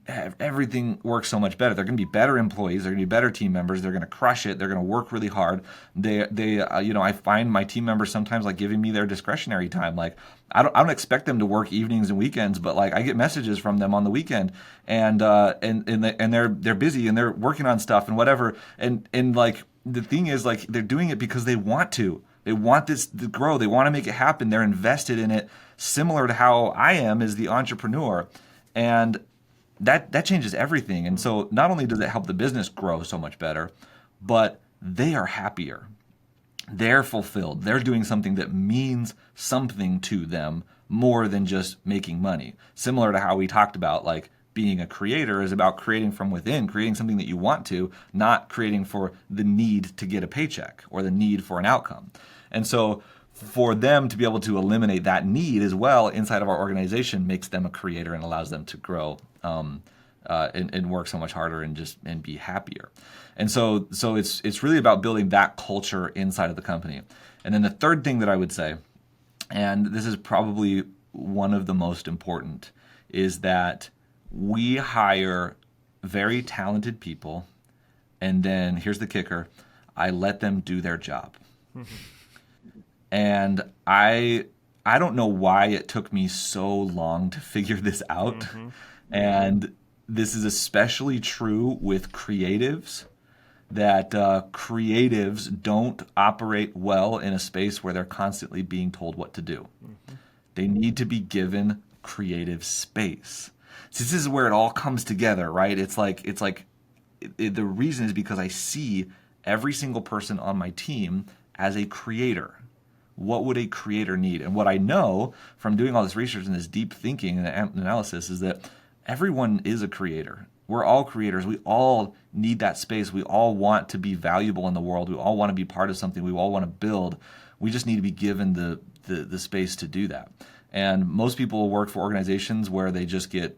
everything works so much better. They're going to be better employees. They're going to be better team members. They're going to crush it. They're going to work really hard. I find my team members sometimes like giving me their discretionary time. Like I don't expect them to work evenings and weekends, but like I get messages from them on the weekend, and they're busy and they're working on stuff and whatever. And like the thing is like they're doing it because they want to. They want this to grow. They want to make it happen. They're invested in it, similar to how I am as the entrepreneur, and that changes everything. And so not only does it help the business grow so much better, but they are happier. They're fulfilled. They're doing something that means something to them more than just making money. Similar to how we talked about like being a creator is about creating from within, creating something that you want to, not creating for the need to get a paycheck or the need for an outcome. And so for them to be able to eliminate that need as well inside of our organization makes them a creator and allows them to grow and work so much harder and be happier. And so it's really about building that culture inside of the company. And then the third thing that I would say, and this is probably one of the most important, is that we hire very talented people, and then here's the kicker, I let them do their job. And I don't know why it took me so long to figure this out. And this is especially true with creatives, that creatives don't operate well in a space where they're constantly being told what to do. They need to be given creative space. So this is where it all comes together, right? It's like the reason is because I see every single person on my team as a creator. What would a creator need? And what I know from doing all this research and this deep thinking and analysis is that everyone is a creator. We're all creators. We all need that space. We all want to be valuable in the world. We all want to be part of something. We all want to build. We just need to be given the space to do that. And most people work for organizations where they just get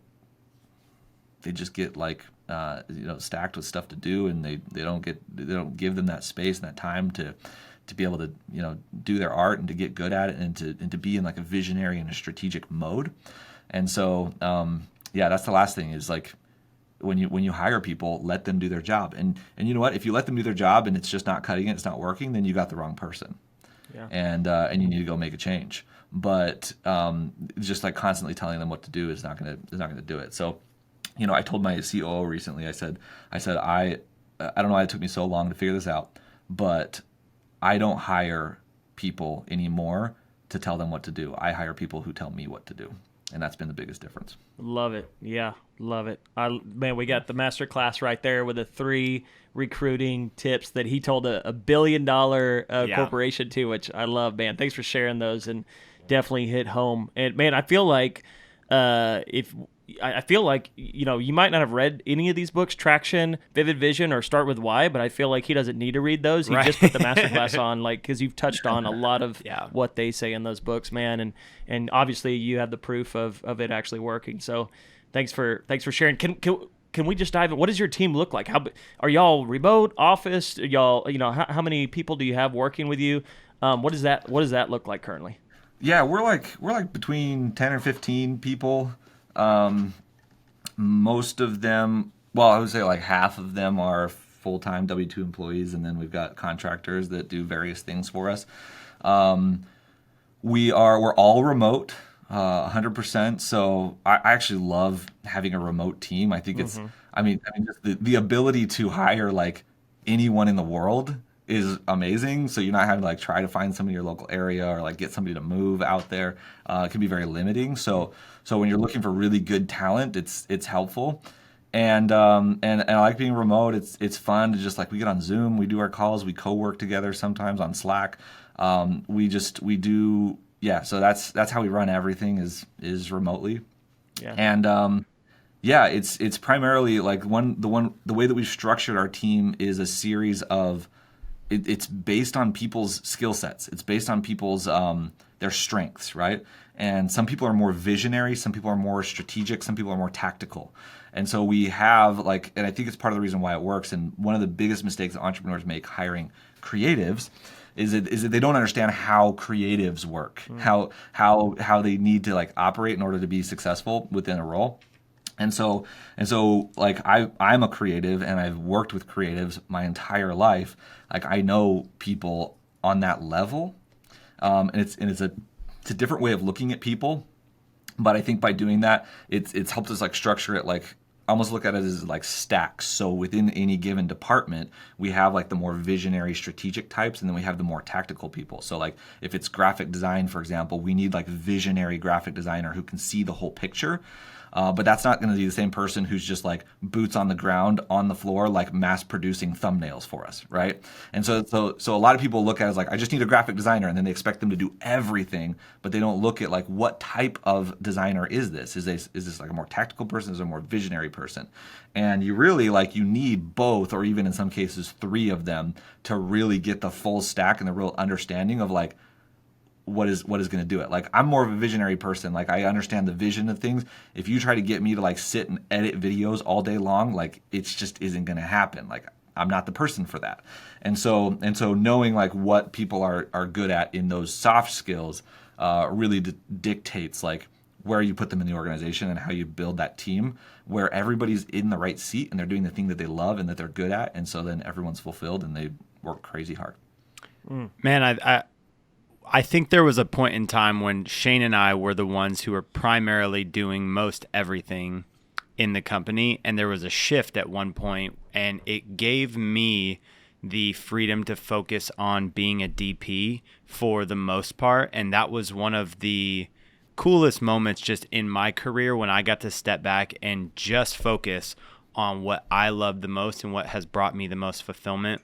like stacked with stuff to do, and they don't give them that space and that time to be able to do their art and to get good at it and to be in like a visionary and a strategic mode. And so that's the last thing is like when you hire people, let them do their job. And you know what? If you let them do their job and it's just not cutting it, it's not working, then you got the wrong person. Yeah. And you need to go make a change. But just like constantly telling them what to do is not gonna do it. So, I told my COO recently. I said I don't know why it took me so long to figure this out, but I don't hire people anymore to tell them what to do. I hire people who tell me what to do. And that's been the biggest difference. Love it. Yeah, love it. Man, we got the master class right there with the 3 recruiting tips that he told a $1 billion corporation to, which I love, man. Thanks for sharing those, and definitely hit home. And man, I feel like you might not have read any of these books, Traction, Vivid Vision, or Start With Why, but I feel like he doesn't need to read those. He just put the masterclass on, because you've touched on a lot of what they say in those books, man, and obviously you have the proof of it actually working. So thanks for sharing. Can we just dive in? What does your team look like? How are y'all remote, office? Y'all, how many people do you have working with you? What does that look like currently? Yeah, we're like between 10 or 15 people. Most of them, well, I would say like half of them are full-time W-2 employees, and then we've got contractors that do various things for us. We're all remote, 100%. So I actually love having a remote team. I think it's, just the ability to hire like anyone in the world is amazing. So you're not having to like try to find somebody in your local area or like get somebody to move out there. It can be very limiting. So when you're looking for really good talent, it's helpful. And I like being remote. It's fun to just like, we get on Zoom, we do our calls, we co-work together sometimes on Slack. So that's how we run everything is remotely. Yeah. And it's primarily like the way that we've structured our team is a series of, it's based on people's skill sets. It's based on people's their strengths, right? And some people are more visionary, some people are more strategic, some people are more tactical. And so we have and I think it's part of the reason why it works. And one of the biggest mistakes that entrepreneurs make hiring creatives is that they don't understand how creatives work, how they need to like operate in order to be successful within a role. And so like I'm a creative, and I've worked with creatives my entire life. Like I know people on that level, and it's a different way of looking at people. But I think by doing that, it's helped us like structure it, like almost look at it as like stacks. So within any given department, we have like the more visionary strategic types, and then we have the more tactical people. So like if it's graphic design, for example, we need like visionary graphic designer who can see the whole picture. But that's not going to be the same person who's just like boots on the ground on the floor, like mass producing thumbnails for us, right? And so a lot of people look at it as like, I just need a graphic designer, and then they expect them to do everything, but they don't look at like, what type of designer is this? Is this like a more tactical person? Is it a more visionary person? And you really you need both, or even in some cases 3 of them, to really get the full stack and the real understanding of like, what is going to do it. Like I'm more of a visionary person. Like I understand the vision of things. If you try to get me to like sit and edit videos all day long, like it's just isn't going to happen. Like I'm not the person for that. And so knowing like what people are good at in those soft skills really dictates like where you put them in the organization and how you build that team where everybody's in the right seat and they're doing the thing that they love and that they're good at. And so then everyone's fulfilled and they work crazy hard. Man, I think there was a point in time when Shane and I were the ones who were primarily doing most everything in the company, and there was a shift at one point, and it gave me the freedom to focus on being a DP for the most part, and that was one of the coolest moments just in my career when I got to step back and just focus on what I love the most and what has brought me the most fulfillment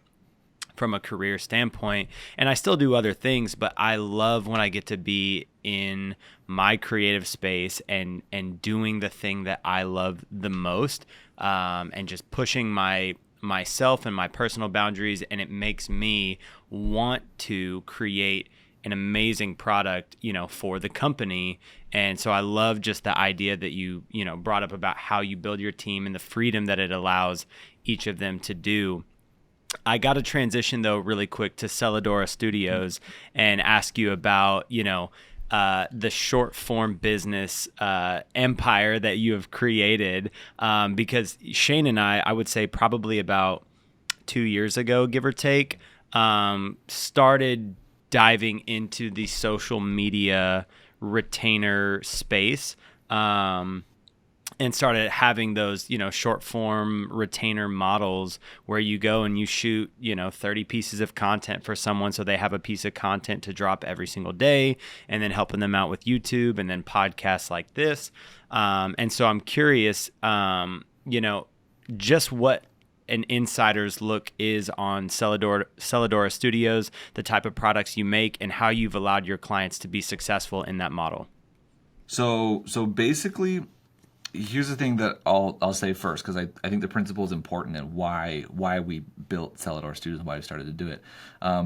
from a career standpoint. And I still do other things, but I love when I get to be in my creative space and doing the thing that I love the most, and just pushing myself and my personal boundaries. And it makes me want to create an amazing product, for the company. And so I love just the idea that you brought up about how you build your team and the freedom that it allows each of them to do. I got to transition though really quick to Cellar Studios and ask you about, the short form business empire that you have created, because Shane and I would say probably about 2 years ago, give or take, started diving into the social media retainer space, and started having those, short form retainer models where you go and you shoot, 30 pieces of content for someone so they have a piece of content to drop every single day, and then helping them out with YouTube and then podcasts like this. And so I'm curious, just what an insider's look is on Celladora Studios, the type of products you make, and how you've allowed your clients to be successful in that model. So basically, here's the thing that I'll say first, because I think the principle is important and why we built Celladora Studios and why we started to do it.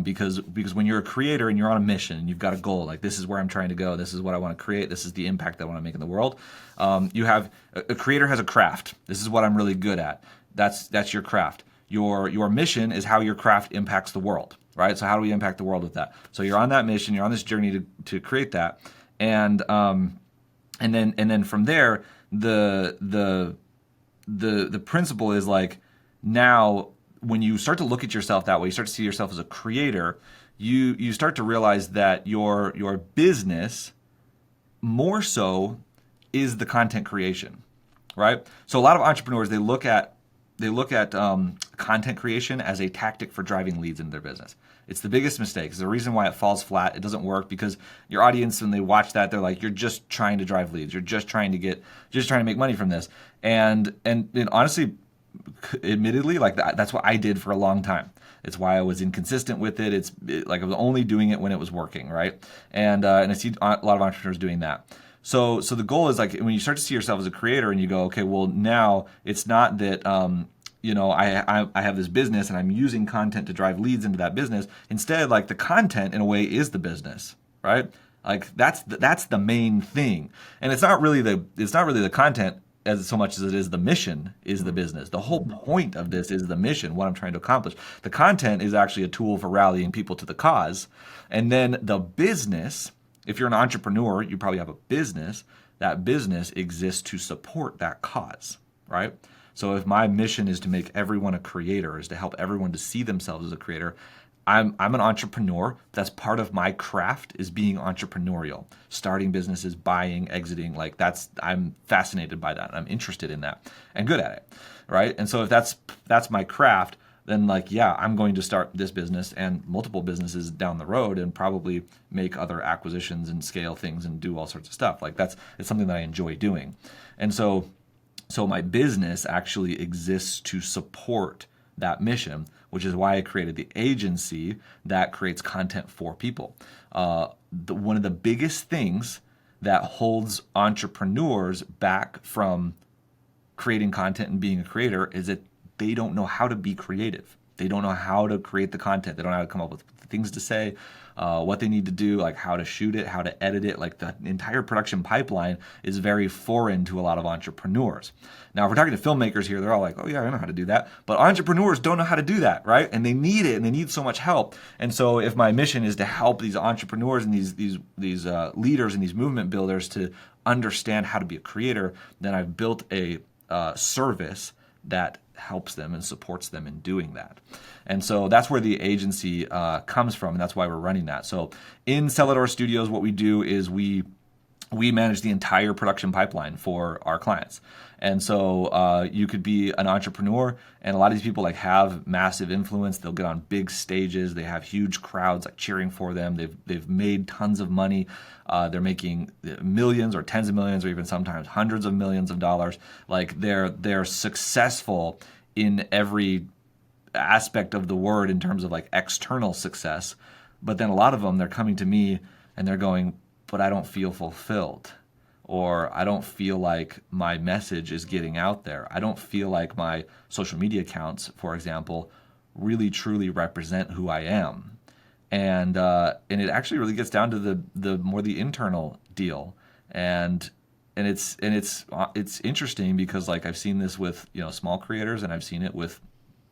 Because when you're a creator and you're on a mission and you've got a goal, like this is where I'm trying to go, this is what I want to create, this is the impact that I want to make in the world. You have a creator has a craft. This is what I'm really good at. That's your craft. Your mission is how your craft impacts the world, right? So how do we impact the world with that? So you're on that mission, you're on this journey to create that, and then from there, the principle is like, now when you start to look at yourself that way, you start to see yourself as a creator, you start to realize that your business more so is the content creation, right? So a lot of entrepreneurs, they look at content creation as a tactic for driving leads into their business. It's the biggest mistake. It's the reason why it falls flat. It doesn't work because your audience, when they watch that, they're like, you're just trying to drive leads. You're just trying to make money from this. And honestly, admittedly, like that's what I did for a long time. It's why I was inconsistent with it. Like I was only doing it when it was working, right? And I see a lot of entrepreneurs doing that. So the goal is like when you start to see yourself as a creator and you go, okay, well now it's not that I have this business and I'm using content to drive leads into that business. Instead, like the content in a way is the business, right? Like that's the main thing. And it's not really the content as so much as it is the mission is the business. The whole point of this is the mission, what I'm trying to accomplish. The content is actually a tool for rallying people to the cause. And then the business, if you're an entrepreneur, you probably have a business. That business exists to support that cause, right? So if my mission is to make everyone a creator, is to help everyone to see themselves as a creator, I'm an entrepreneur. That's part of my craft, is being entrepreneurial, starting businesses, buying, exiting. Like I'm fascinated by that. I'm interested in that and good at it, right? And so if that's my craft, then like, yeah, I'm going to start this business and multiple businesses down the road and probably make other acquisitions and scale things and do all sorts of stuff. Like it's something that I enjoy doing. And so my business actually exists to support that mission, which is why I created the agency that creates content for people. One of the biggest things that holds entrepreneurs back from creating content and being a creator is that they don't know how to be creative. They don't know how to create the content. They don't know how to come up with things to say, what they need to do, like how to shoot it, how to edit it. Like the entire production pipeline is very foreign to a lot of entrepreneurs. Now, if we're talking to filmmakers here, they're all like, oh yeah, I know how to do that. But entrepreneurs don't know how to do that, right? And they need it, and they need so much help. And so if my mission is to help these entrepreneurs and these leaders and these movement builders to understand how to be a creator, then I've built a service that helps them and supports them in doing that. And so that's where the agency comes from, and that's why we're running that. So in Celladora Studios, what we do is we manage the entire production pipeline for our clients. And so you could be an entrepreneur, and a lot of these people like have massive influence. They'll get on big stages. They have huge crowds like cheering for them. They've made tons of money. They're making millions or tens of millions or even sometimes hundreds of millions of dollars. Like they're successful in every aspect of the word in terms of like external success. But then a lot of them, they're coming to me and they're going, but I don't feel fulfilled, or I don't feel like my message is getting out there. I don't feel like my social media accounts, for example, really truly represent who I am. And it actually really gets down to the more the internal deal. And it's interesting because like I've seen this with small creators, and I've seen it with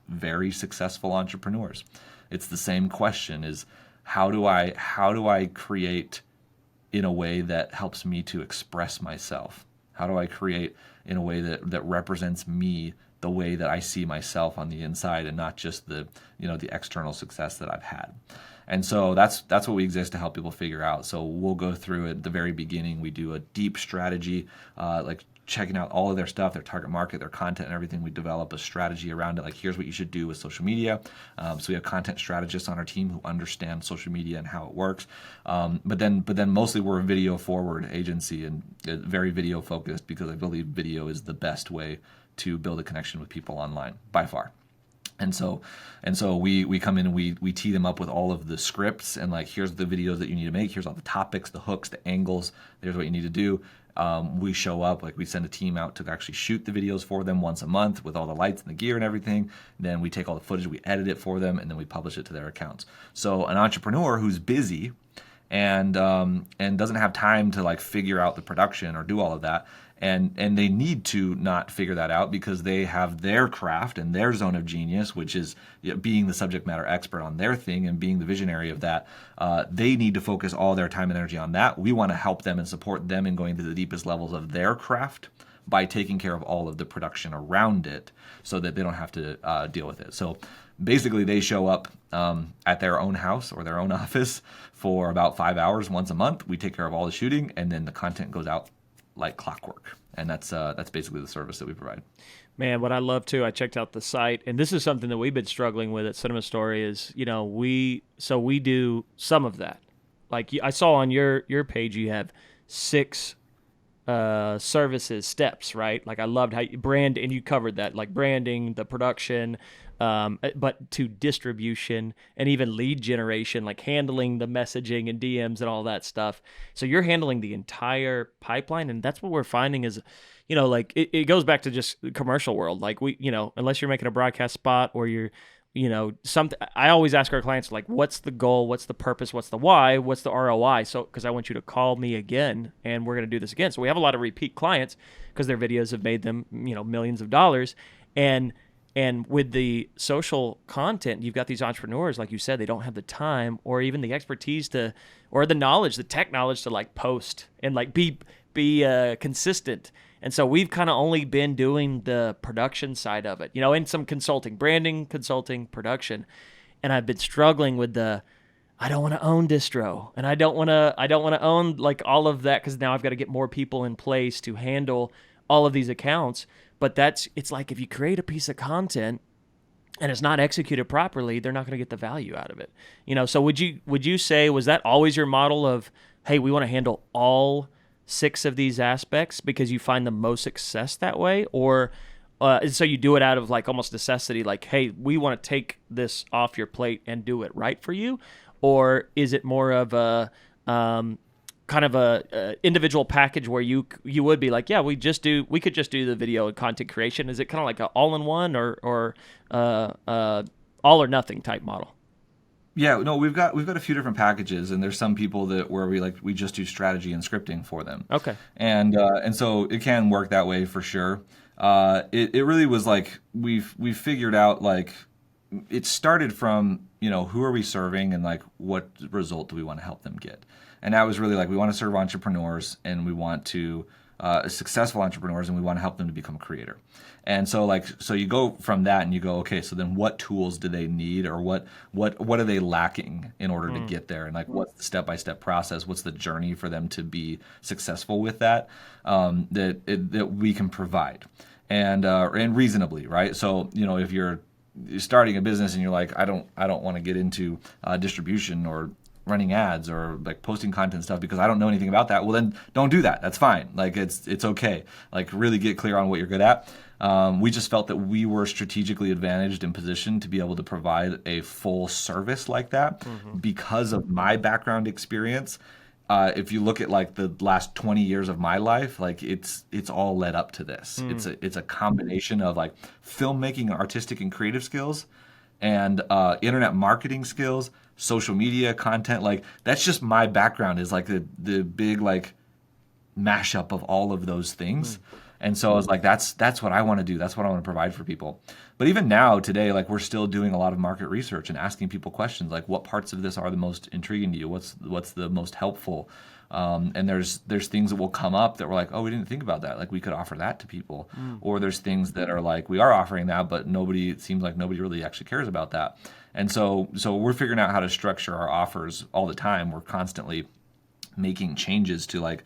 very successful entrepreneurs. It's the same question: is how do I create in a way that helps me to express myself? How do I create in a way that represents me, the way that I see myself on the inside, and not just the external success that I've had? And so that's what we exist to help people figure out. So we'll go through at the very beginning. We do a deep strategy, like checking out all of their stuff, their target market, their content, and everything. We develop a strategy around it. Like, here's what you should do with social media. So we have content strategists on our team who understand social media and how it works. But then mostly we're a video forward agency and very video focused, because I believe video is the best way to build a connection with people online by far. And so we come in and we tee them up with all of the scripts, and like, here's the videos that you need to make. Here's all the topics, the hooks, the angles. There's what you need to do. We show up, like we send a team out to actually shoot the videos for them once a month with all the lights and the gear and everything. Then we take all the footage, we edit it for them, and then we publish it to their accounts. So an entrepreneur who's busy and doesn't have time to like figure out the production or do all of that, and they need to not figure that out because they have their craft and their zone of genius, which is being the subject matter expert on their thing and being the visionary of that. They need to focus all their time and energy on that. We want to help them and support them in going to the deepest levels of their craft by taking care of all of the production around it, so that they don't have to deal with it. So basically they show up at their own house or their own office for about 5 hours once a month. We take care of all the shooting, and then the content goes out like clockwork. And that's basically the service that we provide. Man, what I love too, I checked out the site, and this is something that we've been struggling with at Cinema Story is, we do some of that. Like, I saw on your page you have 6 services steps, right? Like, I loved how you brand, and you covered that, like branding, the production, but to distribution and even lead generation, like handling the messaging and DMs and all that stuff. So you're handling the entire pipeline, and that's what we're finding is, like it goes back to just the commercial world. Like, we, unless you're making a broadcast spot or you're, something, I always ask our clients, like, what's the goal? What's the purpose? What's the why? What's the ROI? So, because I want you to call me again, and we're going to do this again. So we have a lot of repeat clients because their videos have made them, millions of dollars. And with the social content, you've got these entrepreneurs, like you said, they don't have the time or even the expertise or the knowledge, the tech knowledge to like post and like be consistent. And so we've kind of only been doing the production side of it, and some consulting, branding, consulting, production. And I've been struggling with I don't want to own distro, and I don't want to own like all of that, because now I've got to get more people in place to handle all of these accounts. But it's like, if you create a piece of content and it's not executed properly, they're not going to get the value out of it. So would you say, was that always your model of, hey, we want to handle all 6 of these aspects because you find the most success that way? Or so you do it out of like almost necessity, like, hey, we want to take this off your plate and do it right for you? Or is it more of a kind of a individual package where you would be like, yeah, we could just do the video and content creation? Is it kind of like an all-in-one or all or nothing type model? Yeah, no, we've got a few different packages, and there's some people where we just do strategy and scripting for them. Okay. And so it can work that way for sure. It really was like we figured out, like, it started from, who are we serving and like what result do we want to help them get? And that was really like, we want to serve entrepreneurs, and we want to successful entrepreneurs, and we want to help them to become a creator. And so you go from that and you go, okay, so then what tools do they need, or what are they lacking in order to get there? And like, what's the step-by-step process? What's the journey for them to be successful with that, that we can provide, and reasonably, right? So, if you're starting a business and you're like, I don't want to get into distribution or running ads or like posting content stuff because I don't know anything about that, well, then don't do that. That's fine. Like, it's okay. Like, really get clear on what you're good at. We just felt that we were strategically advantaged and positioned to be able to provide a full service like that because of my background experience. If you look at like the last 20 years of my life, like it's all led up to this. It's a combination of like filmmaking, artistic and creative skills, and internet marketing skills, social media content. Like, that's just my background, is like the big like mashup of all of those things. And so I was like, that's what I want to do. That's what I want to provide for people. But even now, today, like we're still doing a lot of market research and asking people questions like, what parts of this are the most intriguing to you? What's the most helpful? And there's things that will come up that we're like, oh, we didn't think about that. Like we could offer that to people. Or there's things that are like, we are offering that, but it seems like nobody really actually cares about that. And so we're figuring out how to structure our offers all the time. We're constantly making changes to like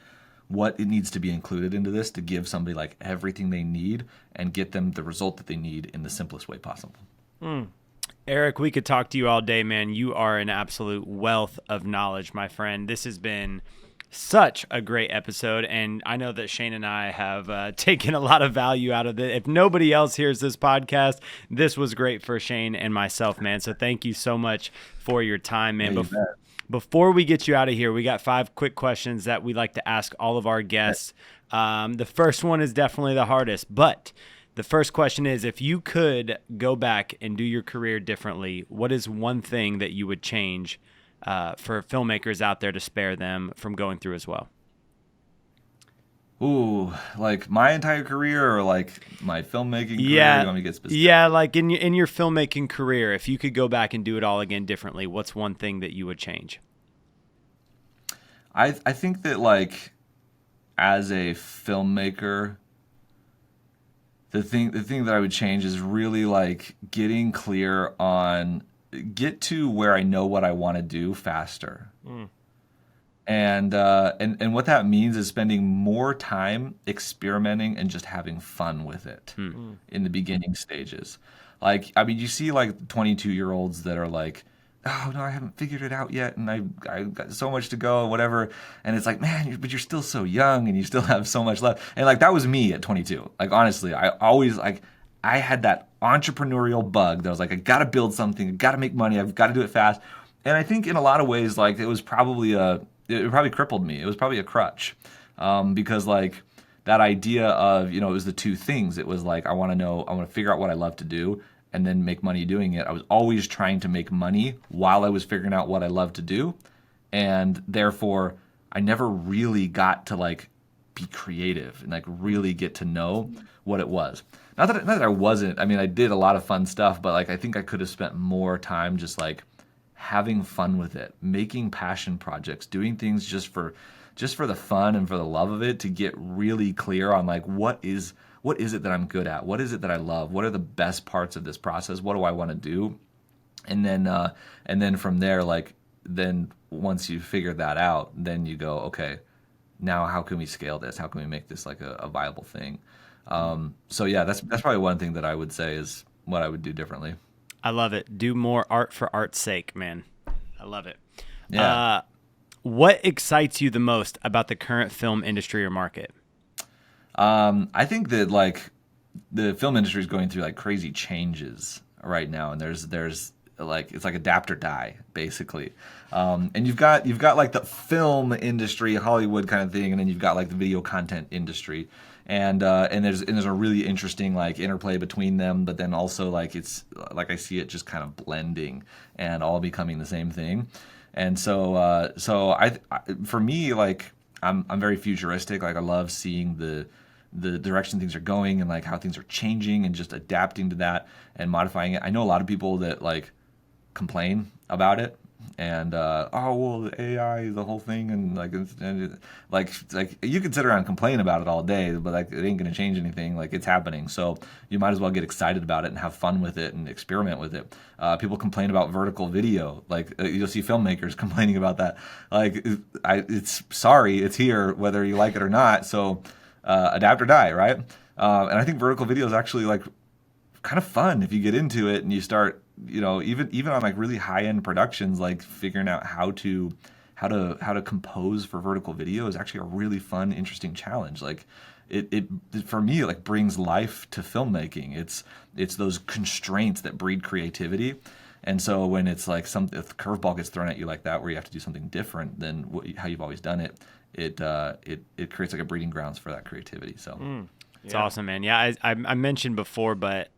what it needs to be included into this to give somebody like everything they need and get them the result that they need in the simplest way possible. Eric, we could talk to you all day, man. You are an absolute wealth of knowledge, my friend. This has been such a great episode, and I know that Shane and I have taken a lot of value out of it. If nobody else hears this podcast, this was great for Shane and myself, man. So thank you so much for your time, man. Yeah, Before we get you out of here, we got 5 quick questions that we like to ask all of our guests. The first one is definitely the hardest, but the first question is, if you could go back and do your career differently, what is one thing that you would change for filmmakers out there to spare them from going through as well? Ooh, like my entire career or like my filmmaking career? Yeah, you want me to get specific? Yeah, like in your filmmaking career, if you could go back and do it all again differently, what's one thing that you would change? I think that like as a filmmaker, the thing that I would change is really like getting clear on get to where I know what I want to do faster. And what that means is spending more time experimenting and just having fun with it in the beginning stages. Like, I mean, you see like 22-year-olds that are like, oh no, I haven't figured it out yet, and I got so much to go, and whatever. And it's like, man, but you're still so young, and you still have so much left. And like that was me at 22. Like honestly, I always like I had that entrepreneurial bug that was like, I got to build something, I got to make money, I've got to do it fast. And I think in a lot of ways, like it probably crippled me. It was probably a crutch, because like that idea of, it was the two things. It was like I want to figure out what I love to do, and then make money doing it. I was always trying to make money while I was figuring out what I love to do, and therefore I never really got to like be creative and like really get to know what it was. Not that I wasn't. I mean, I did a lot of fun stuff, but like I think I could have spent more time just like having fun with it, making passion projects, doing things just for the fun and for the love of it, to get really clear on like what is it that I'm good at? What is it that I love? What are the best parts of this process? What do I want to do? And then from there, like then once you figure that out, then you go, okay, now how can we scale this? How can we make this like a viable thing? So yeah, that's probably one thing that I would say is what I would do differently. I love it. Do more art for art's sake, man. I love it. Yeah. What excites you the most about the current film industry or market? I think that like the film industry is going through like crazy changes right now, and there's like it's like adapt or die basically, and you've got like the film industry, Hollywood kind of thing, and then you've got like the video content industry, and there's a really interesting like interplay between them, but then also like it's like I see it just kind of blending and all becoming the same thing, and so I for me like I'm very futuristic. Like I love seeing the direction things are going and like how things are changing and just adapting to that and modifying it. I know a lot of people that like complain about it and oh well, the AI, the whole thing, and like you can sit around and complain about it all day, but like it ain't gonna change anything. Like it's happening, so you might as well get excited about it and have fun with it and experiment with it. People complain about vertical video, like you'll see filmmakers complaining about that. Like it's here whether you like it or not. So adapt or die, right? And I think vertical video is actually like kind of fun if you get into it and you start, even on like really high end productions, like figuring out how to compose for vertical video is actually a really fun, interesting challenge. Like it for me, it like brings life to filmmaking. It's those constraints that breed creativity. And so when it's like if the curveball gets thrown at you like that, where you have to do something different than how you've always done it, it creates like a breeding grounds for that creativity. So it's awesome, man. Yeah, I mentioned before, but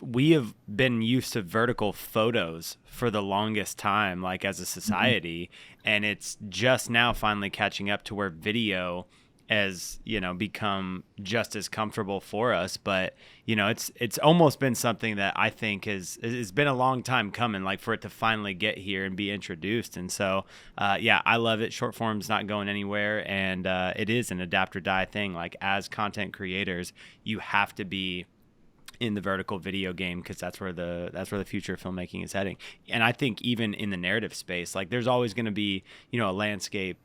we have been used to vertical photos for the longest time, like as a society, and it's just now finally catching up to where video as become just as comfortable for us. But it's almost been something that I think has been a long time coming, like for it to finally get here and be introduced. And so I love it. Short form's not going anywhere, and it is an adapt or die thing. Like, as content creators, you have to be in the vertical video game, because that's where the future of filmmaking is heading. And I think even in the narrative space, like, there's always going to be a landscape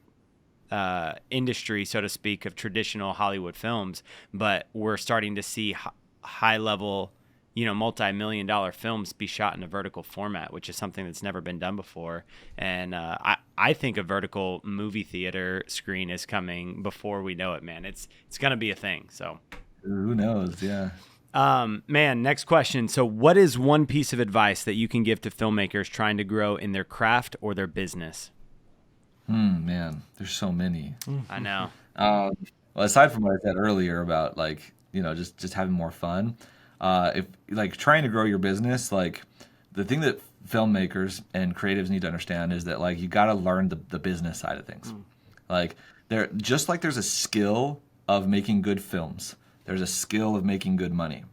industry, so to speak, of traditional Hollywood films, but we're starting to see high level, multi-million-dollar films be shot in a vertical format, which is something that's never been done before. And I think a vertical movie theater screen is coming before we know it, man. It's gonna be a thing. So who knows? Yeah. Man, next question. So what is one piece of advice that you can give to filmmakers trying to grow in their craft or their business? Man, there's so many. I know. Well, aside from what I said earlier about, like, just having more fun, if like trying to grow your business, like, the thing that filmmakers and creatives need to understand is that, like, you got to learn the business side of things. Like, there's a skill of making good films, there's a skill of making good money,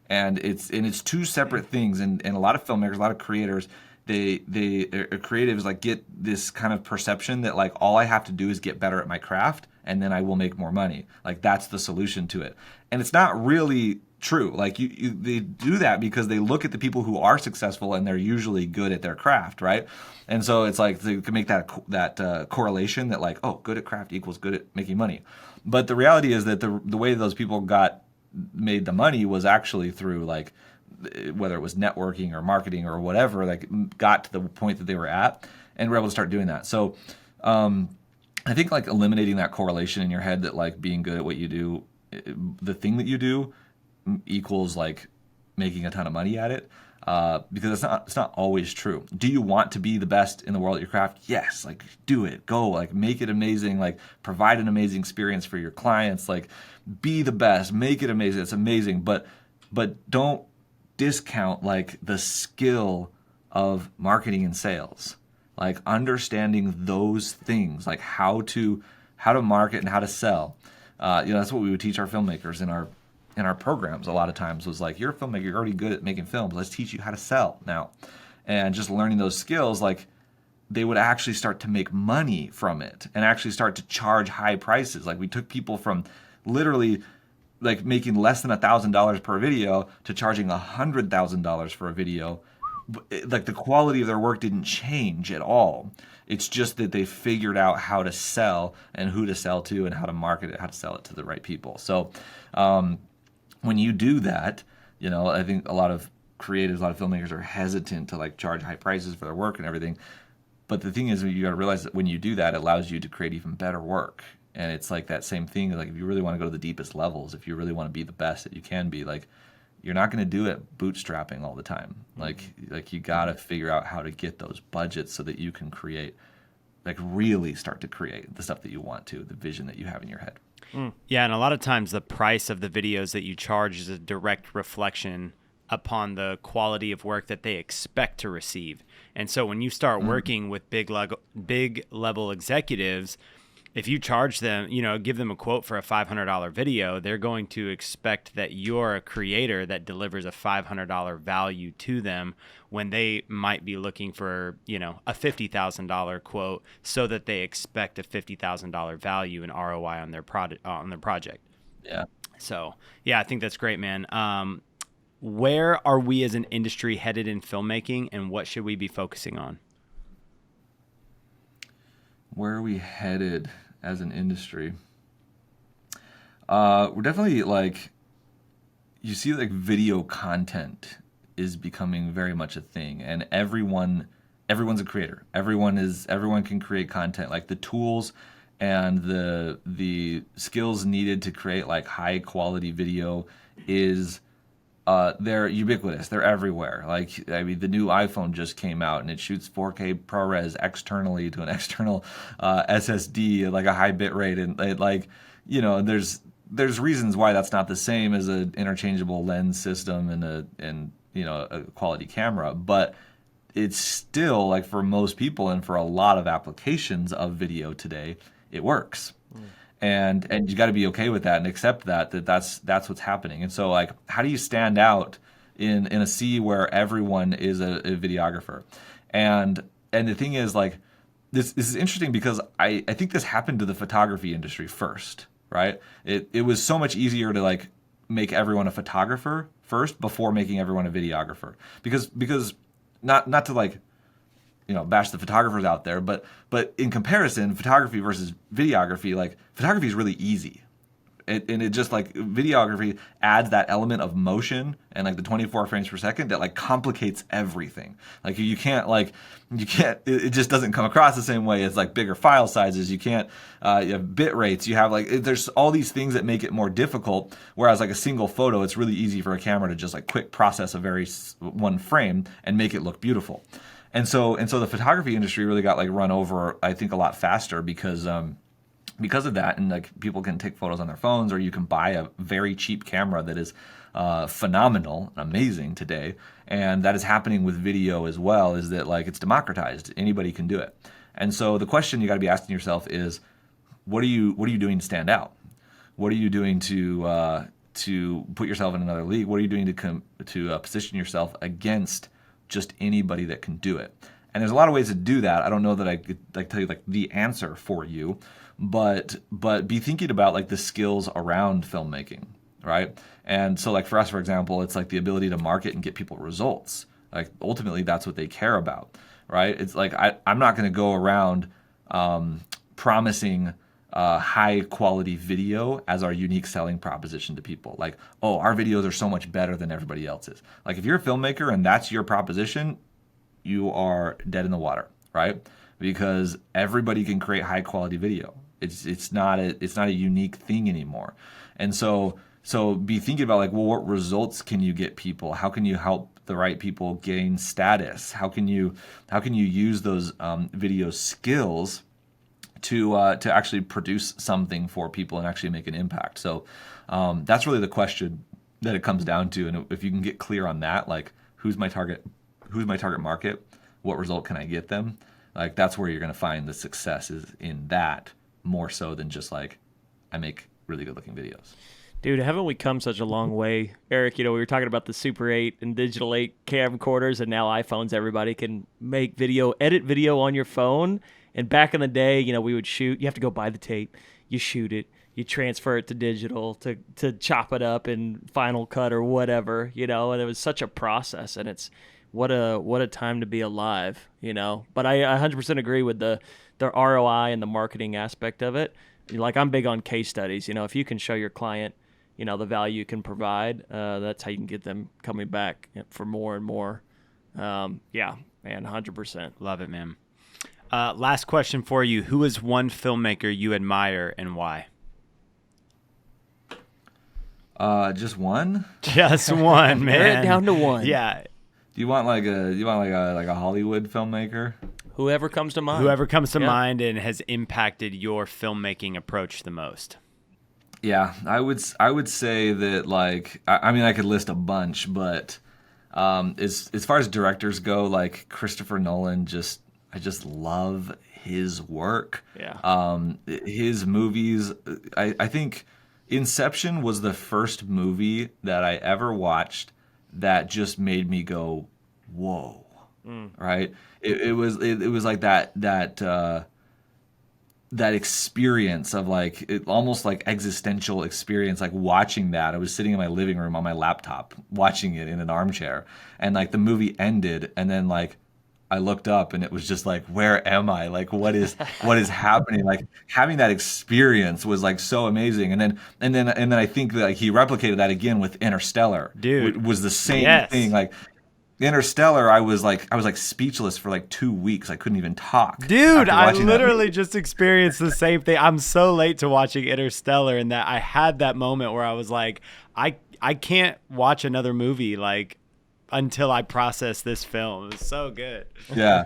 and it's two separate things. And a lot of filmmakers, a lot of creators, creatives, like, get this kind of perception that, like, all I have to do is get better at my craft and then I will make more money. Like, that's the solution to it. And it's not really true. Like, they do that because they look at the people who are successful and they're usually good at their craft, right? And so it's like they can make that correlation that, like, oh, good at craft equals good at making money. But the reality is that the way those people made the money was actually through, like, whether it was networking or marketing or whatever, like, got to the point that they were at and were able to start doing that. So I think, like, eliminating that correlation in your head that, like, being good at what you do, the thing that you do, equals, like, making a ton of money at it, because it's not always true. Do you want to be the best in the world at your craft? Yes. Like, do it. Go, like, make it amazing, like, provide an amazing experience for your clients, like, be the best, make it amazing. It's amazing, but don't discount, like, the skill of marketing and sales, like, understanding those things, like how to market and how to sell. That's what we would teach our filmmakers in our programs a lot of times, was like, you're a filmmaker, you're already good at making films, let's teach you how to sell now. And just learning those skills, like, they would actually start to make money from it and actually start to charge high prices. Like, we took people from literally, like, making less than $1,000 per video to charging $100,000 for a video. Like, the quality of their work didn't change at all. It's just that they figured out how to sell and who to sell to and how to market it, how to sell it to the right people. So when you do that, I think a lot of creatives, a lot of filmmakers are hesitant to, like, charge high prices for their work and everything. But the thing is, you got to realize that when you do that, it allows you to create even better work. And it's like that same thing, like, if you really want to go to the deepest levels, if you really want to be the best that you can be, like, you're not going to do it bootstrapping all the time. Like you got to figure out how to get those budgets so that you can create, like, really start to create the stuff that you want to, the vision that you have in your head. Yeah, and a lot of times the price of the videos that you charge is a direct reflection upon the quality of work that they expect to receive. And so when you start working with big level executives, if you charge them, give them a quote for a $500 video, they're going to expect that you're a creator that delivers a $500 value to them, when they might be looking for, a $50,000 quote, so that they expect a $50,000 value and ROI on their project. Yeah. So, yeah, I think that's great, man. Where are we as an industry headed in filmmaking, and what should we be focusing on? Where are we headed as an industry? We're definitely, like, you see, like, video content is becoming very much a thing, and everyone's a creator. Everyone can create content. Like, the tools and the skills needed to create, like, high quality video is they're ubiquitous. They're everywhere. Like, I mean, the new iPhone just came out and it shoots 4K ProRes externally to an external SSD at, like, a high bit rate, and it, like, there's reasons why that's not the same as an interchangeable lens system and a quality camera, but it's still, like, for most people and for a lot of applications of video today, it works. and you got to be okay with that and accept that's what's happening. And so like, how do you stand out in a sea where everyone is a videographer? And the thing is, like, this is interesting because I think this happened to the photography industry first, right? It was so much easier to like make everyone a photographer first before making everyone a videographer, because not to like, bash the photographers out there, but in comparison, photography versus videography, like, photography is really easy. It just, like, videography adds that element of motion and like the 24 frames per second that like complicates everything. Like, you can't it just doesn't come across the same way as like bigger file sizes. You can't you have bit rates, you have like, there's all these things that make it more difficult, whereas like a single photo, it's really easy for a camera to just like quick process a one frame and make it look beautiful. And so the photography industry really got like run over, I think, a lot faster because of that. And like, people can take photos on their phones, or you can buy a very cheap camera that is phenomenal and amazing today. And that is happening with video as well, is that like, it's democratized. Anybody can do it. And so the question you got to be asking yourself is, what are you doing to stand out? What are you doing to put yourself in another league? What are you doing to position yourself against just anybody that can do it? And there's a lot of ways to do that. I don't know that I could like tell you like the answer for you, but be thinking about like the skills around filmmaking, right? And so like for us, for example, it's like the ability to market and get people results. Like, ultimately, that's what they care about, right? It's like, I'm not going to go around promising high quality video as our unique selling proposition to people. Like, oh, our videos are so much better than everybody else's. Like, if you're a filmmaker and that's your proposition, you are dead in the water, right? Because everybody can create high quality video. It's not a unique thing anymore. And so be thinking about like, well, what results can you get people? How can you help the right people gain status? How can you use those video skills to actually produce something for people and actually make an impact? So that's really the question that it comes down to. And if you can get clear on that, like, who's my target market? What result can I get them? Like, that's where you're going to find the success, is in that, more so than just like, I make really good looking videos. Dude, haven't we come such a long way? Eric, we were talking about the Super 8 and Digital 8 camcorders, and now iPhones, everybody can make video, edit video on your phone. And back in the day, we would shoot. You have to go buy the tape. You shoot it. You transfer it to digital to chop it up in Final Cut or whatever, and it was such a process. And it's what a time to be alive, But I 100% agree with the ROI and the marketing aspect of it. Like, I'm big on case studies. If you can show your client, the value you can provide, that's how you can get them coming back for more and more. Yeah, man, 100%. Love it, man. Last question for you. Who is one filmmaker you admire and why? Just one? Just one, man. Narrow it down to one. Yeah. Do you want like a Hollywood filmmaker? Whoever comes to mind. Whoever comes to mind and has impacted your filmmaking approach the most. Yeah, I would say that, like, I mean, I could list a bunch, but as far as directors go, like Christopher Nolan, I just love his work. Yeah. His movies, I think Inception was the first movie that I ever watched that just made me go, whoa. Right? It was like that experience of like, almost like existential experience, like watching that. I was sitting in my living room on my laptop watching it in an armchair, and like the movie ended, and then like I looked up and it was just like, where am I? Like, what is happening? Like, having that experience was like so amazing. And then I think that, like, he replicated that again with Interstellar. Dude, it was the same thing. Like, Interstellar, I was like speechless for like 2 weeks. I couldn't even talk. Dude, I literally just experienced the same thing. I'm so late to watching Interstellar, and that I had that moment where I was like, I can't watch another movie like until I process this film. It was so good. Yeah.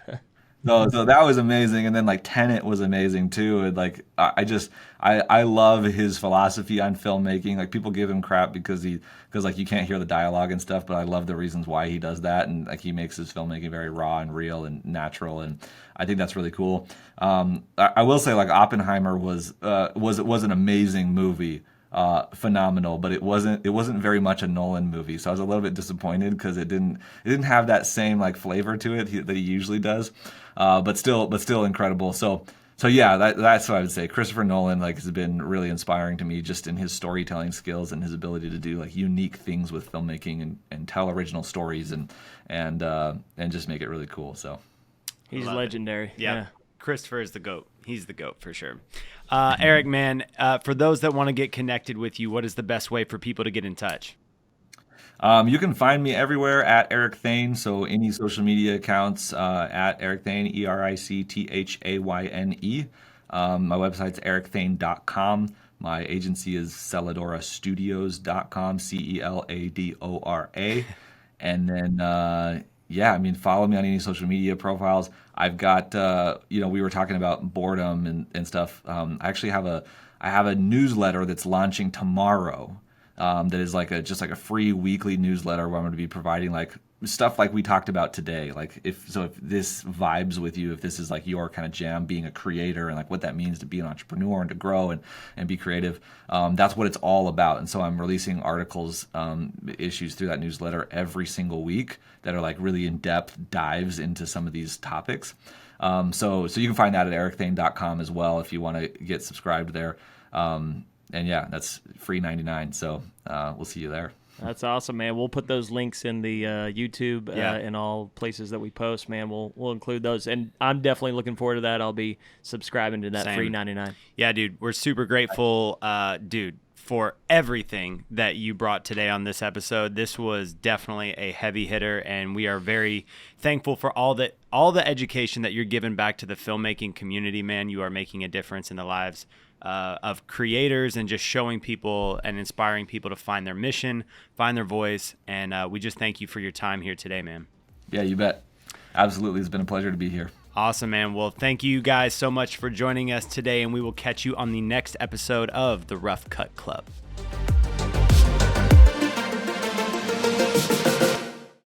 So that was amazing, and then like Tenet was amazing too. And like I love his philosophy on filmmaking. Like people give him crap because like you can't hear the dialogue and stuff, but I love the reasons why he does that, and like he makes his filmmaking very raw and real and natural, and I think that's really cool. I will say like Oppenheimer was an amazing movie. Phenomenal, but it wasn't very much a Nolan movie, so I was a little bit disappointed because it didn't have that same like flavor to it that he usually does, but still incredible. So yeah, that's what I would say. Christopher Nolan like has been really inspiring to me just in his storytelling skills and his ability to do like unique things with filmmaking and tell original stories and just make it really cool. So he's legendary. Yeah. Christopher is the GOAT. He's the GOAT for sure. Eric, man, for those that want to get connected with you, what is the best way for people to get in touch? You can find me everywhere at Eric Thayne. So any social media accounts at Eric Thayne, EricThayne. My website's ericthayne.com. My agency is celadorstudios.com, CELADORA. And then, yeah, I mean, follow me on any social media profiles. I've got, we were talking about boredom and stuff. I actually have a newsletter that's launching tomorrow. That is just like a free weekly newsletter where I'm going to be providing like stuff like we talked about today. Like if this vibes with you, if this is like your kind of jam, being a creator and like what that means to be an entrepreneur and to grow and be creative, that's what it's all about. And so I'm releasing articles, issues through that newsletter every single week that are like really in-depth dives into some of these topics. So you can find that at ericthayne.com as well if you want to get subscribed there. And yeah, that's free 99. So we'll see you there. That's awesome, man. We'll put those links in the YouTube and all places that we post, man. We'll include those. And I'm definitely looking forward to that. I'll be subscribing to that free 99. Yeah, dude. We're super grateful, dude, for everything that you brought today on this episode. This was definitely a heavy hitter, and we are very thankful for all the education that you're giving back to the filmmaking community, man. You are making a difference in the lives of creators and just showing people and inspiring people to find their mission, find their voice. And we just thank you for your time here today, man. Yeah, you bet. Absolutely. It's been a pleasure to be here. Awesome, man. Well, thank you guys so much for joining us today, and we will catch you on the next episode of the Rough Cut Club.